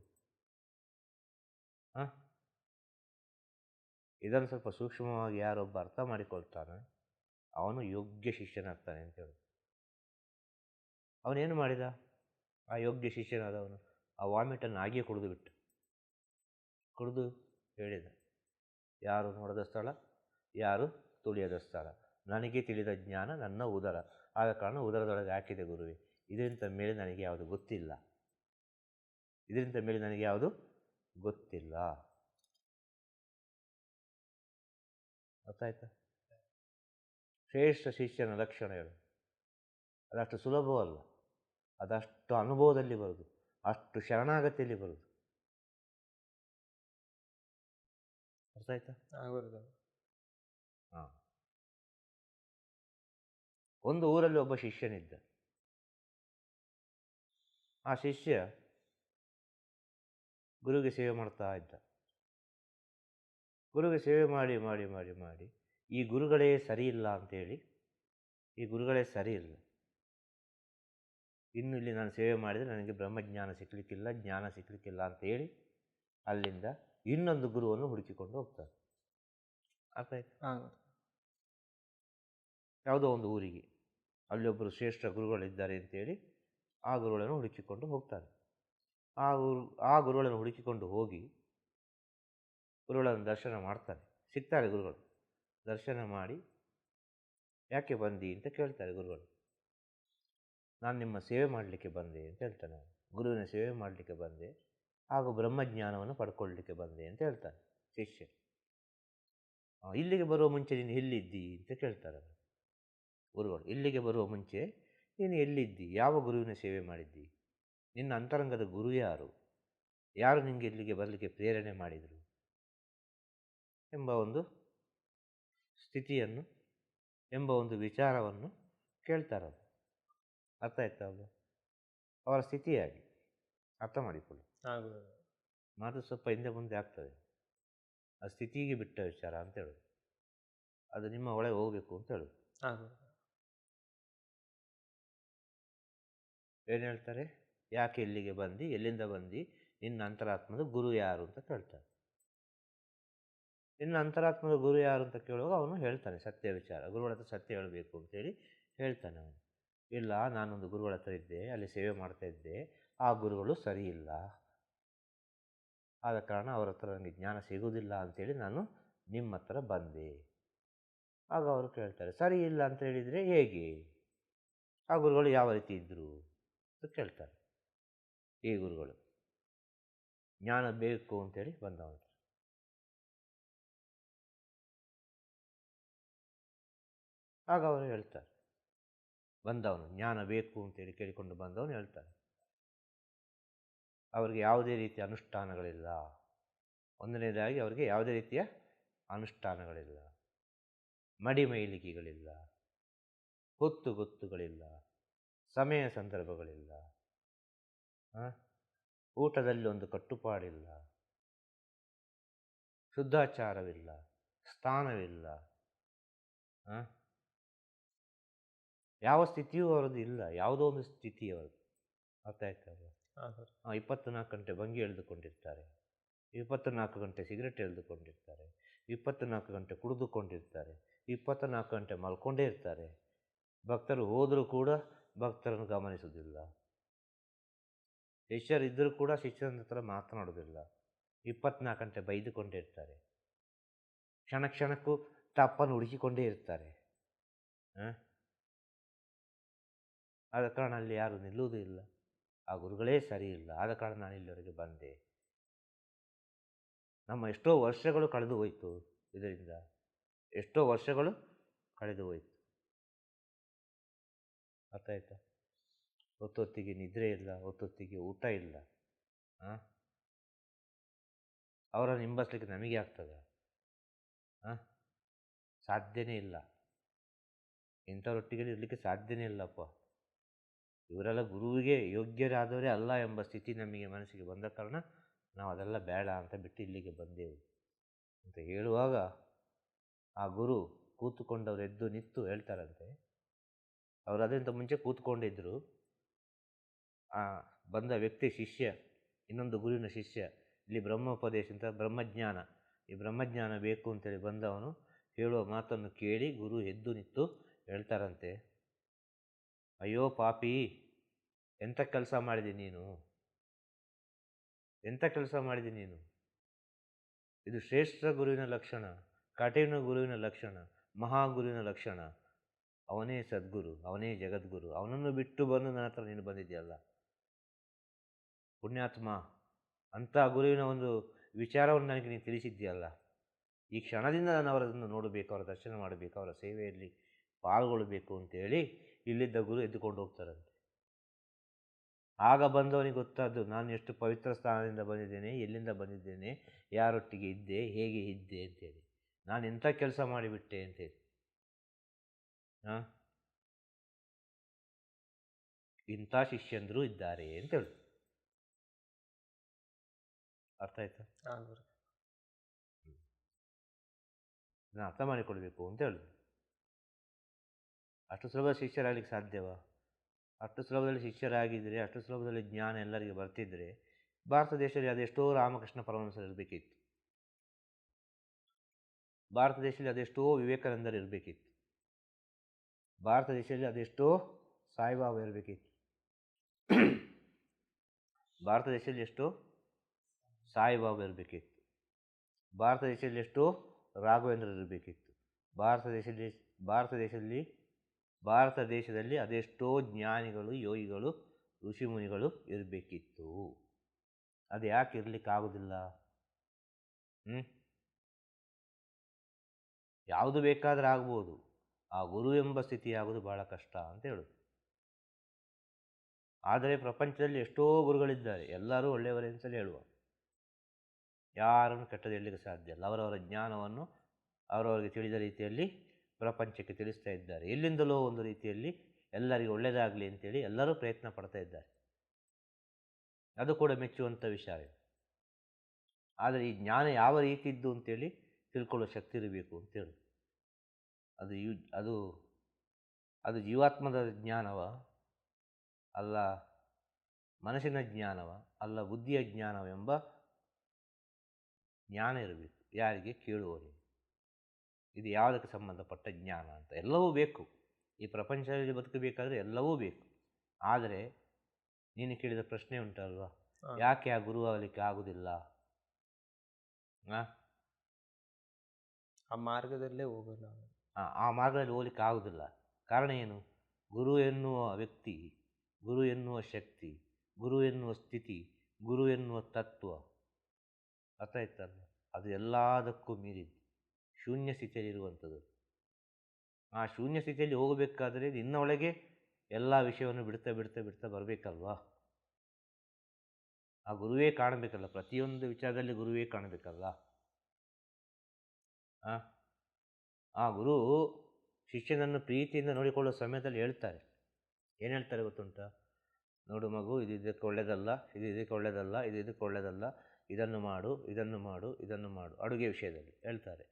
ಇದನ್ನು ಸ್ವಲ್ಪ ಸೂಕ್ಷ್ಮವಾಗಿ ಯಾರೊಬ್ಬ ಅರ್ಥ ಮಾಡಿಕೊಳ್ತಾನೆ ಅವನು ಯೋಗ್ಯ ಶಿಷ್ಯನಾಗ್ತಾನೆ ಅಂತ ಹೇಳೋದು. ಅವನೇನು ಮಾಡಿದ? ಆ ಯೋಗ್ಯ ಶಿಷ್ಯನಾದವನು ಆ ವಾಮಿಟನ್ನು ಹಾಗೆಯೇ ಕುಡಿದು ಬಿಟ್ಟು ಕುಡಿದು ಹೇಳಿದ, ಯಾರು ನೋಡದ ಸ್ಥಳ, ಯಾರು ತುಳಿಯದ ಸ್ಥಳ, ನನಗೆ ತಿಳಿದ ಜ್ಞಾನ ನನ್ನ ಉದರ, ಆದ ಕಾರಣ ಉದರದೊಳಗೆ ಹಾಕಿದೆ ಗುರುವೆ. ಇದರಿಂದ ಮೇಲೆ ನನಗೆ ಯಾವುದು ಗೊತ್ತಿಲ್ಲ, ಇದರಿಂದ ಮೇಲೆ ನನಗೆ ಯಾವುದು ಗೊತ್ತಿಲ್ಲ. ಗೊತ್ತಾಯ್ತಾ? ಶ್ರೇಷ್ಠ ಶಿಷ್ಯನ ಲಕ್ಷಣಗಳು ಅದಷ್ಟು ಸುಲಭವಲ್ಲ, ಅದಷ್ಟು ಅನುಭವದಲ್ಲಿ ಬರುವುದು, ಅಷ್ಟು ಶರಣಾಗತಿಯಲ್ಲಿ ಬರುವುದು. ಅರ್ಥ ಆಯ್ತಾ? ಒಂದು ಊರಲ್ಲಿ ಒಬ್ಬ ಶಿಷ್ಯನಿದ್ದ. ಆ ಶಿಷ್ಯ ಗುರುವಿಗೆ ಸೇವೆ ಮಾಡ್ತಾ ಇದ್ದ. ಗುರುವಿಗೆ ಸೇವೆ ಮಾಡಿ ಮಾಡಿ ಮಾಡಿ ಮಾಡಿ ಈ ಗುರುಗಳೇ ಸರಿ ಇಲ್ಲ ಅಂತೇಳಿ, ಈ ಗುರುಗಳೇ ಸರಿ ಇಲ್ಲ, ಇನ್ನು ಇಲ್ಲಿ ನಾನು ಸೇವೆ ಮಾಡಿದರೆ ನನಗೆ ಬ್ರಹ್ಮಜ್ಞಾನ ಸಿಕ್ಕಲಿಕ್ಕಿಲ್ಲ, ಜ್ಞಾನ ಸಿಕ್ಕಲಿಕ್ಕಿಲ್ಲ ಅಂತೇಳಿ ಅಲ್ಲಿಂದ ಇನ್ನೊಂದು ಗುರುವನ್ನು ಹುಡುಕಿಕೊಂಡು ಹೋಗ್ತಾರೆ. ಅರ್ಥ ಆಯ್ತು? ಯಾವುದೋ ಒಂದು ಊರಿಗೆ ಅಲ್ಲಿ ಒಬ್ಬರು ಶ್ರೇಷ್ಠ ಗುರುಗಳಿದ್ದಾರೆ ಅಂತೇಳಿ ಆ ಗುರುಗಳನ್ನು ಹುಡುಕಿಕೊಂಡು ಹೋಗ್ತಾರೆ. ಆ ಗುರುಗಳನ್ನು ಹುಡುಕಿಕೊಂಡು ಹೋಗಿ ಗುರುಗಳನ್ನು ದರ್ಶನ ಮಾಡ್ತಾರೆ. ಸಿಗ್ತಾರೆ ಗುರುಗಳು. ದರ್ಶನ ಮಾಡಿ ಯಾಕೆ ಬಂದಿ ಅಂತ ಕೇಳ್ತಾರೆ ಗುರುಗಳು. ನಾನು ನಿಮ್ಮ ಸೇವೆ ಮಾಡಲಿಕ್ಕೆ ಬಂದೆ ಅಂತ ಹೇಳ್ತಾನೆ. ಗುರುವಿನ ಸೇವೆ ಮಾಡಲಿಕ್ಕೆ ಬಂದೆ, ಹಾಗೂ ಬ್ರಹ್ಮಜ್ಞಾನವನ್ನು ಪಡ್ಕೊಳ್ಳಲಿಕ್ಕೆ ಬಂದೆ ಅಂತ ಹೇಳ್ತಾನೆ ಶಿಷ್ಯ. ಇಲ್ಲಿಗೆ ಬರುವ ಮುಂಚೆ ನೀನು ಎಲ್ಲಿದ್ದಿ ಅಂತ ಕೇಳ್ತಾರೆ ಗುರುಗಳು. ಇಲ್ಲಿಗೆ ಬರುವ ಮುಂಚೆ ನೀನು ಎಲ್ಲಿದ್ದಿ, ಯಾವ ಗುರುವಿನ ಸೇವೆ ಮಾಡಿದ್ದಿ, ನಿನ್ನ ಅಂತರಂಗದ ಗುರು ಯಾರು, ಯಾರು ನಿನಗೆ ಇಲ್ಲಿಗೆ ಬರಲಿಕ್ಕೆ ಪ್ರೇರಣೆ ಮಾಡಿದರು ಎಂಬ ಒಂದು ಸ್ಥಿತಿಯನ್ನು, ಎಂಬ ಒಂದು ವಿಚಾರವನ್ನು ಕೇಳ್ತಾರೆ. ಅರ್ಥ ಆಯ್ತಲ್ಲ? ಅವರ ಸ್ಥಿತಿಯಾಗಿ ಅರ್ಥ ಮಾಡಿಕೊಳ್ಳಿ. ಮಾತು ಸ್ವಲ್ಪ ಹಿಂದೆ ಮುಂದೆ ಆಗ್ತದೆ. ಆ ಸ್ಥಿತಿಗೆ ಬಿಟ್ಟ ವಿಚಾರ ಅಂತ ಹೇಳೋದು, ಅದು ನಿಮ್ಮ ಒಳಗೆ ಹೋಗಬೇಕು ಅಂತ ಹೇಳೋದು. ಏನು ಹೇಳ್ತಾರೆ? ಯಾಕೆ ಇಲ್ಲಿಗೆ ಬಂದು, ಎಲ್ಲಿಂದ ಬಂದು, ನಿನ್ನ ಅಂತರಾತ್ಮದ ಗುರು ಯಾರು ಅಂತ ಕೇಳ್ತಾರೆ. ನಿನ್ನ ಅಂತರಾತ್ಮದ ಗುರು ಯಾರು ಅಂತ ಕೇಳುವಾಗ ಅವನು ಹೇಳ್ತಾನೆ ಸತ್ಯ ವಿಚಾರ. ಗುರುಗಳ ಹತ್ರ ಸತ್ಯ ಹೇಳಬೇಕು ಅಂತೇಳಿ ಹೇಳ್ತಾನೆ ಅವನು. ಇಲ್ಲ, ನಾನೊಂದು ಗುರುಗಳ ಹತ್ರ ಇದ್ದೆ, ಅಲ್ಲಿ ಸೇವೆ ಮಾಡ್ತಾ ಇದ್ದೆ, ಆ ಗುರುಗಳು ಸರಿ ಇಲ್ಲ, ಆದ ಕಾರಣ ಅವರ ಹತ್ರ ನನಗೆ ಜ್ಞಾನ ಸಿಗುವುದಿಲ್ಲ ಅಂಥೇಳಿ ನಾನು ನಿಮ್ಮ ಹತ್ರ ಬಂದೆ. ಆಗ ಅವರು ಕೇಳ್ತಾರೆ, ಸರಿ ಇಲ್ಲ ಅಂತ ಹೇಳಿದರೆ ಹೇಗೆ, ಆ ಗುರುಗಳು ಯಾವ ರೀತಿ ಇದ್ದರು ಅಂತ ಕೇಳ್ತಾರೆ. ಈ ಗುರುಗಳು ಜ್ಞಾನ ಬೇಕು ಅಂತೇಳಿ ಬಂದವನು. ಆಗ ಅವರು ಹೇಳ್ತಾರೆ, ಬಂದವನು ಜ್ಞಾನ ಬೇಕು ಅಂತೇಳಿ ಕೇಳಿಕೊಂಡು ಬಂದವನು ಹೇಳ್ತಾನೆ, ಅವರಿಗೆ ಯಾವುದೇ ರೀತಿಯ ಅನುಷ್ಠಾನಗಳಿಲ್ಲ. ಒಂದನೇದಾಗಿ ಅವರಿಗೆ ಯಾವುದೇ ರೀತಿಯ ಅನುಷ್ಠಾನಗಳಿಲ್ಲ, ಮಡಿಮೈಲಿಗೆಗಳಿಲ್ಲ, ಹೊತ್ತು ಗೊತ್ತುಗಳಿಲ್ಲ, ಸಮಯ ಸಂದರ್ಭಗಳಿಲ್ಲ, ಊಟದಲ್ಲಿ ಒಂದು ಕಟ್ಟುಪಾಡಿಲ್ಲ, ಶುದ್ಧಾಚಾರವಿಲ್ಲ, ಸ್ಥಾನವಿಲ್ಲ, ಯಾವ ಸ್ಥಿತಿಯೂ ಅವರದ್ದು ಇಲ್ಲ, ಯಾವುದೋ ಒಂದು ಸ್ಥಿತಿ ಅವರದ್ದು. ಅರ್ಥ ಆಯ್ತಲ್ಲ? 24 ಗಂಟೆ ಭಂಗಿ ಎಳೆದುಕೊಂಡಿರ್ತಾರೆ, 24 ಗಂಟೆ ಸಿಗರೆಟ್ ಎಳೆದುಕೊಂಡಿರ್ತಾರೆ, 24 ಗಂಟೆ ಕುಡಿದುಕೊಂಡಿರ್ತಾರೆ, 24 ಗಂಟೆ ಮಲ್ಕೊಂಡೇ ಇರ್ತಾರೆ. ಭಕ್ತರು ಹೋದರೂ ಕೂಡ ಭಕ್ತರನ್ನು ಗಮನಿಸುವುದಿಲ್ಲ, ಶಿಷ್ಯರಿದ್ದರೂ ಕೂಡ ಶಿಷ್ಯರ ಹತ್ರ ಮಾತನಾಡೋದಿಲ್ಲ, 24 ಗಂಟೆ ಬೈದುಕೊಂಡೇ ಇರ್ತಾರೆ, ಕ್ಷಣ ಕ್ಷಣಕ್ಕೂ ತಪ್ಪನ್ನು ಹುಡುಕಿಕೊಂಡೇ ಇರ್ತಾರೆ. ಆದ ಕಾರಣ ಅಲ್ಲಿ ಯಾರು ನಿಲ್ಲುವುದೂ ಇಲ್ಲ, ಆ ಗುರುಗಳೇ ಸರಿ ಇಲ್ಲ, ಆದ ಕಾರಣ ನಾನು ಇಲ್ಲಿವರೆಗೆ ಬಂದೆ. ನಮ್ಮ ಎಷ್ಟೋ ವರ್ಷಗಳು ಕಳೆದು ಹೋಯಿತು, ಇದರಿಂದ ಎಷ್ಟೋ ವರ್ಷಗಳು ಕಳೆದು ಹೋಯಿತು. ಅರ್ಥ ಆಯ್ತಾ? ಹೊತ್ತೊತ್ತಿಗೆ ನಿದ್ರೆ ಇಲ್ಲ, ಹೊತ್ತೊತ್ತಿಗೆ ಊಟ ಇಲ್ಲ. ಅವರನ್ನು ಹಿಂಬಾಲಿಸಲಿಕ್ಕೆ ನಮಗೆ ಆಗ್ತದ? ಸಾಧ್ಯನೇ ಇಲ್ಲ. ಇಂಥವರೊಟ್ಟಿಗೆ ಇರಲಿಕ್ಕೆ ಸಾಧ್ಯನೇ ಇಲ್ಲಪ್ಪ. ಇವರೆಲ್ಲ ಗುರುವಿಗೆ ಯೋಗ್ಯರಾದವರೇ ಅಲ್ಲ ಎಂಬ ಸ್ಥಿತಿ ನಮಗೆ ಮನಸ್ಸಿಗೆ ಬಂದ ಕಾರಣ ನಾವು ಅದೆಲ್ಲ ಬೇಡ ಅಂತ ಬಿಟ್ಟು ಇಲ್ಲಿಗೆ ಬಂದೆವು ಅಂತ ಹೇಳುವಾಗ ಆ ಗುರು ಕೂತುಕೊಂಡವರು ಎದ್ದು ನಿಂತು ಹೇಳ್ತಾರಂತೆ, ಅವರು ಅದಕ್ಕಿಂತ ಮುಂಚೆ ಕೂತ್ಕೊಂಡಿದ್ದರು. ಆ ಬಂದ ವ್ಯಕ್ತಿ ಶಿಷ್ಯ, ಇನ್ನೊಂದು ಗುರುವಿನ ಶಿಷ್ಯ, ಇಲ್ಲಿ ಬ್ರಹ್ಮೋಪದೇಶ ಅಂತ ಬ್ರಹ್ಮಜ್ಞಾನ, ಈ ಬ್ರಹ್ಮಜ್ಞಾನ ಬೇಕು ಅಂತೇಳಿ ಬಂದವನು ಹೇಳುವ ಮಾತನ್ನು ಕೇಳಿ ಗುರು ಎದ್ದು ನಿಂತು ಹೇಳ್ತಾರಂತೆ, ಅಯ್ಯೋ ಪಾಪಿ, ಎಂಥ ಕೆಲಸ ಮಾಡಿದೆ ನೀನು, ಎಂಥ ಕೆಲಸ ಮಾಡಿದೆ ನೀನು. ಇದು ಶ್ರೇಷ್ಠ ಗುರುವಿನ ಲಕ್ಷಣ, ಕಠಿಣ ಗುರುವಿನ ಲಕ್ಷಣ, ಮಹಾಗುರುವಿನ ಲಕ್ಷಣ. ಅವನೇ ಸದ್ಗುರು, ಅವನೇ ಜಗದ್ಗುರು, ಅವನನ್ನು ಬಿಟ್ಟು ಬಂದು ನನ್ನ ಹತ್ರ ನೀನು ಬಂದಿದೆಯಲ್ಲ ಪುಣ್ಯಾತ್ಮ. ಅಂಥ ಗುರುವಿನ ಒಂದು ವಿಚಾರವನ್ನು ನನಗೆ ನೀನು ತಿಳಿಸಿದ್ದೀಯಲ್ಲ, ಈ ಕ್ಷಣದಿಂದ ನಾನು ಅವರನ್ನು ನೋಡಬೇಕು, ಅವರ ದರ್ಶನ ಮಾಡಬೇಕು, ಅವರ ಸೇವೆಯಲ್ಲಿ ಪಾಲ್ಗೊಳ್ಳಬೇಕು ಅಂತೇಳಿ ಇಲ್ಲಿದ್ದ ಗುರು ಎದ್ದುಕೊಂಡು ಹೋಗ್ತಾರಂತೆ. ಆಗ ಬಂದವನಿಗೆ ಗೊತ್ತಾದ್ದು, ನಾನು ಎಷ್ಟು ಪವಿತ್ರ ಸ್ಥಾನದಿಂದ ಬಂದಿದ್ದೇನೆ, ಎಲ್ಲಿಂದ ಬಂದಿದ್ದೇನೆ, ಯಾರೊಟ್ಟಿಗೆ ಇದ್ದೆ, ಹೇಗೆ ಇದ್ದೆ ಅಂತೇಳಿ, ನಾನು ಎಂಥ ಕೆಲಸ ಮಾಡಿಬಿಟ್ಟೆ ಅಂತೇಳಿ. ಇಂಥ ಶಿಷ್ಯಂದರು ಇದ್ದಾರೆ ಅಂತ ಹೇಳು. ಅರ್ಥ ಆಯ್ತಾ? ನಾನು ಅರ್ಥ ಮಾಡಿಕೊಳ್ಬೇಕು ಅಂತ ಹೇಳುದು. ಅಷ್ಟು ಸುಲಭ ಶಿಷ್ಯರಾಗಲಿಕ್ಕೆ ಸಾಧ್ಯವಾ? ಅಷ್ಟು ಸುಲಭದಲ್ಲಿ ಶಿಷ್ಯರಾಗಿದ್ದರೆ, ಅಷ್ಟು ಸುಲಭದಲ್ಲಿ ಜ್ಞಾನ ಎಲ್ಲರಿಗೆ ಬರ್ತಿದ್ರೆ ಭಾರತ ದೇಶದಲ್ಲಿ ಅದೆಷ್ಟೋ ರಾಮಕೃಷ್ಣ ಪರಮಹಂಸರು ಇರಬೇಕಿತ್ತು. ಭಾರತ ದೇಶದಲ್ಲಿ ಅದೆಷ್ಟೋ ವಿವೇಕಾನಂದರು ಇರಬೇಕಿತ್ತು. ಭಾರತ ದೇಶದಲ್ಲಿ ಅದೆಷ್ಟೋ ಸಾಯಿಬಾಬಾ ಇರಬೇಕಿತ್ತು. ಭಾರತ ದೇಶದಲ್ಲಿ ಎಷ್ಟೋ ಸಾಯಿಬಾಬಾ ಇರಬೇಕಿತ್ತು. ಭಾರತ ದೇಶದಲ್ಲಿ ಎಷ್ಟೋ ರಾಘವೇಂದ್ರ ಇರಬೇಕಿತ್ತು. ಭಾರತ ದೇಶದಲ್ಲಿ ಅದೆಷ್ಟೋ ಜ್ಞಾನಿಗಳು, ಯೋಗಿಗಳು, ಋಷಿಮುನಿಗಳು ಇರಬೇಕಿತ್ತು. ಅದು ಯಾಕೆ ಇರಲಿಕ್ಕಾಗೋದಿಲ್ಲ? ಯಾವುದು ಬೇಕಾದರೂ ಆಗ್ಬೋದು, ಆ ಗುರು ಎಂಬ ಸ್ಥಿತಿ ಆಗೋದು ಬಹಳ ಕಷ್ಟ ಅಂತ ಹೇಳೋದು. ಆದರೆ ಪ್ರಪಂಚದಲ್ಲಿ ಎಷ್ಟೋ ಗುರುಗಳಿದ್ದಾರೆ, ಎಲ್ಲರೂ ಒಳ್ಳೆಯವರೇ ಅಂತಲೇ ಹೇಳುವ. ಯಾರನ್ನು ಕೆಟ್ಟದ್ದು ಹೇಳಲಿಕ್ಕೆ ಸಾಧ್ಯ ಇಲ್ಲ. ಅವರವರ ಜ್ಞಾನವನ್ನು ಅವರವರಿಗೆ ತಿಳಿದ ರೀತಿಯಲ್ಲಿ ಪ್ರಪಂಚಕ್ಕೆ ತಿಳಿಸ್ತಾ ಇದ್ದಾರೆ. ಎಲ್ಲಿಂದಲೋ ಒಂದು ರೀತಿಯಲ್ಲಿ ಎಲ್ಲರಿಗೂ ಒಳ್ಳೆಯದಾಗಲಿ ಅಂತೇಳಿ ಎಲ್ಲರೂ ಪ್ರಯತ್ನ ಪಡ್ತಾ ಇದ್ದಾರೆ. ಅದು ಕೂಡ ಮೆಚ್ಚುವಂಥ ವಿಷಯ. ಆದರೆ ಈ ಜ್ಞಾನ ಯಾವ ರೀತಿ ಇದ್ದು ಅಂತೇಳಿ ತಿಳ್ಕೊಳ್ಳೋ ಶಕ್ತಿ ಇರಬೇಕು ಅಂತೇಳಿ. ಅದು ಜೀವಾತ್ಮದ ಜ್ಞಾನವ, ಅಲ್ಲ ಮನಸ್ಸಿನ ಜ್ಞಾನವ, ಅಲ್ಲ ಬುದ್ಧಿಯ ಜ್ಞಾನವೆಂಬ ಜ್ಞಾನ ಇರಬೇಕು. ಯಾರಿಗೆ? ಕೇಳುವವರಿಗೆ. ಇದು ಯಾವುದಕ್ಕೆ ಸಂಬಂಧಪಟ್ಟ ಜ್ಞಾನ ಅಂತ. ಎಲ್ಲವೂ ಬೇಕು. ಈ ಪ್ರಪಂಚದಲ್ಲಿ ಬದುಕಬೇಕಾದ್ರೆ ಎಲ್ಲವೂ ಬೇಕು. ಆದರೆ ನೀನು ಕೇಳಿದ ಪ್ರಶ್ನೆ ಉಂಟಲ್ವಾ, ಯಾಕೆ ಆ ಗುರು ಆಗಲಿಕ್ಕೆ ಆಗುವುದಿಲ್ಲ? ಆ ಮಾರ್ಗದಲ್ಲೇ ಹೋಗಲ್ಲ. ಆ ಮಾರ್ಗದಲ್ಲಿ ಹೋಗ್ಲಿಕ್ಕೆ ಆಗುವುದಿಲ್ಲ. ಕಾರಣ ಏನು? ಗುರು ಎನ್ನುವ ವ್ಯಕ್ತಿ, ಗುರು ಎನ್ನುವ ಶಕ್ತಿ, ಗುರು ಎನ್ನುವ ಸ್ಥಿತಿ, ಗುರು ಎನ್ನುವ ತತ್ವ, ಅರ್ಥ ಆಯ್ತಲ್ಲ, ಅದು ಎಲ್ಲದಕ್ಕೂ ಮೀರಿದ್ದು ಶೂನ್ಯ ಸ್ಥಿತಿಯಲ್ಲಿರುವಂಥದ್ದು. ಆ ಶೂನ್ಯ ಸ್ಥಿತಿಯಲ್ಲಿ ಹೋಗಬೇಕಾದ್ರೆ ನಿನ್ನ ಒಳಗೆ ಎಲ್ಲ ವಿಷಯವನ್ನು ಬಿಡ್ತಾ ಬಿಡ್ತಾ ಬಿಡ್ತಾ ಬರಬೇಕಲ್ವಾ? ಆ ಗುರುವೇ ಕಾಣಬೇಕಲ್ಲ, ಪ್ರತಿಯೊಂದು ವಿಚಾರದಲ್ಲಿ ಗುರುವೇ ಕಾಣಬೇಕಲ್ಲ. ಆ ಗುರು ಶಿಷ್ಯನನ್ನು ಪ್ರೀತಿಯಿಂದ ನೋಡಿಕೊಳ್ಳುವ ಸಮಯದಲ್ಲಿ ಹೇಳ್ತಾರೆ. ಏನು ಹೇಳ್ತಾರೆ ಗೊತ್ತುಂಟ? ನೋಡು ಮಗು, ಇದು ಇದಕ್ಕೆ ಒಳ್ಳೆಯದಲ್ಲ, ಇದು ಇದಕ್ಕೆ ಒಳ್ಳೆಯದಲ್ಲ, ಇದು ಇದಕ್ಕೆ ಒಳ್ಳೆಯದಲ್ಲ, ಇದನ್ನು ಮಾಡು, ಇದನ್ನು ಮಾಡು, ಇದನ್ನು ಮಾಡು. ಅಡುಗೆ ವಿಷಯದಲ್ಲಿ ಹೇಳ್ತಾರೆ,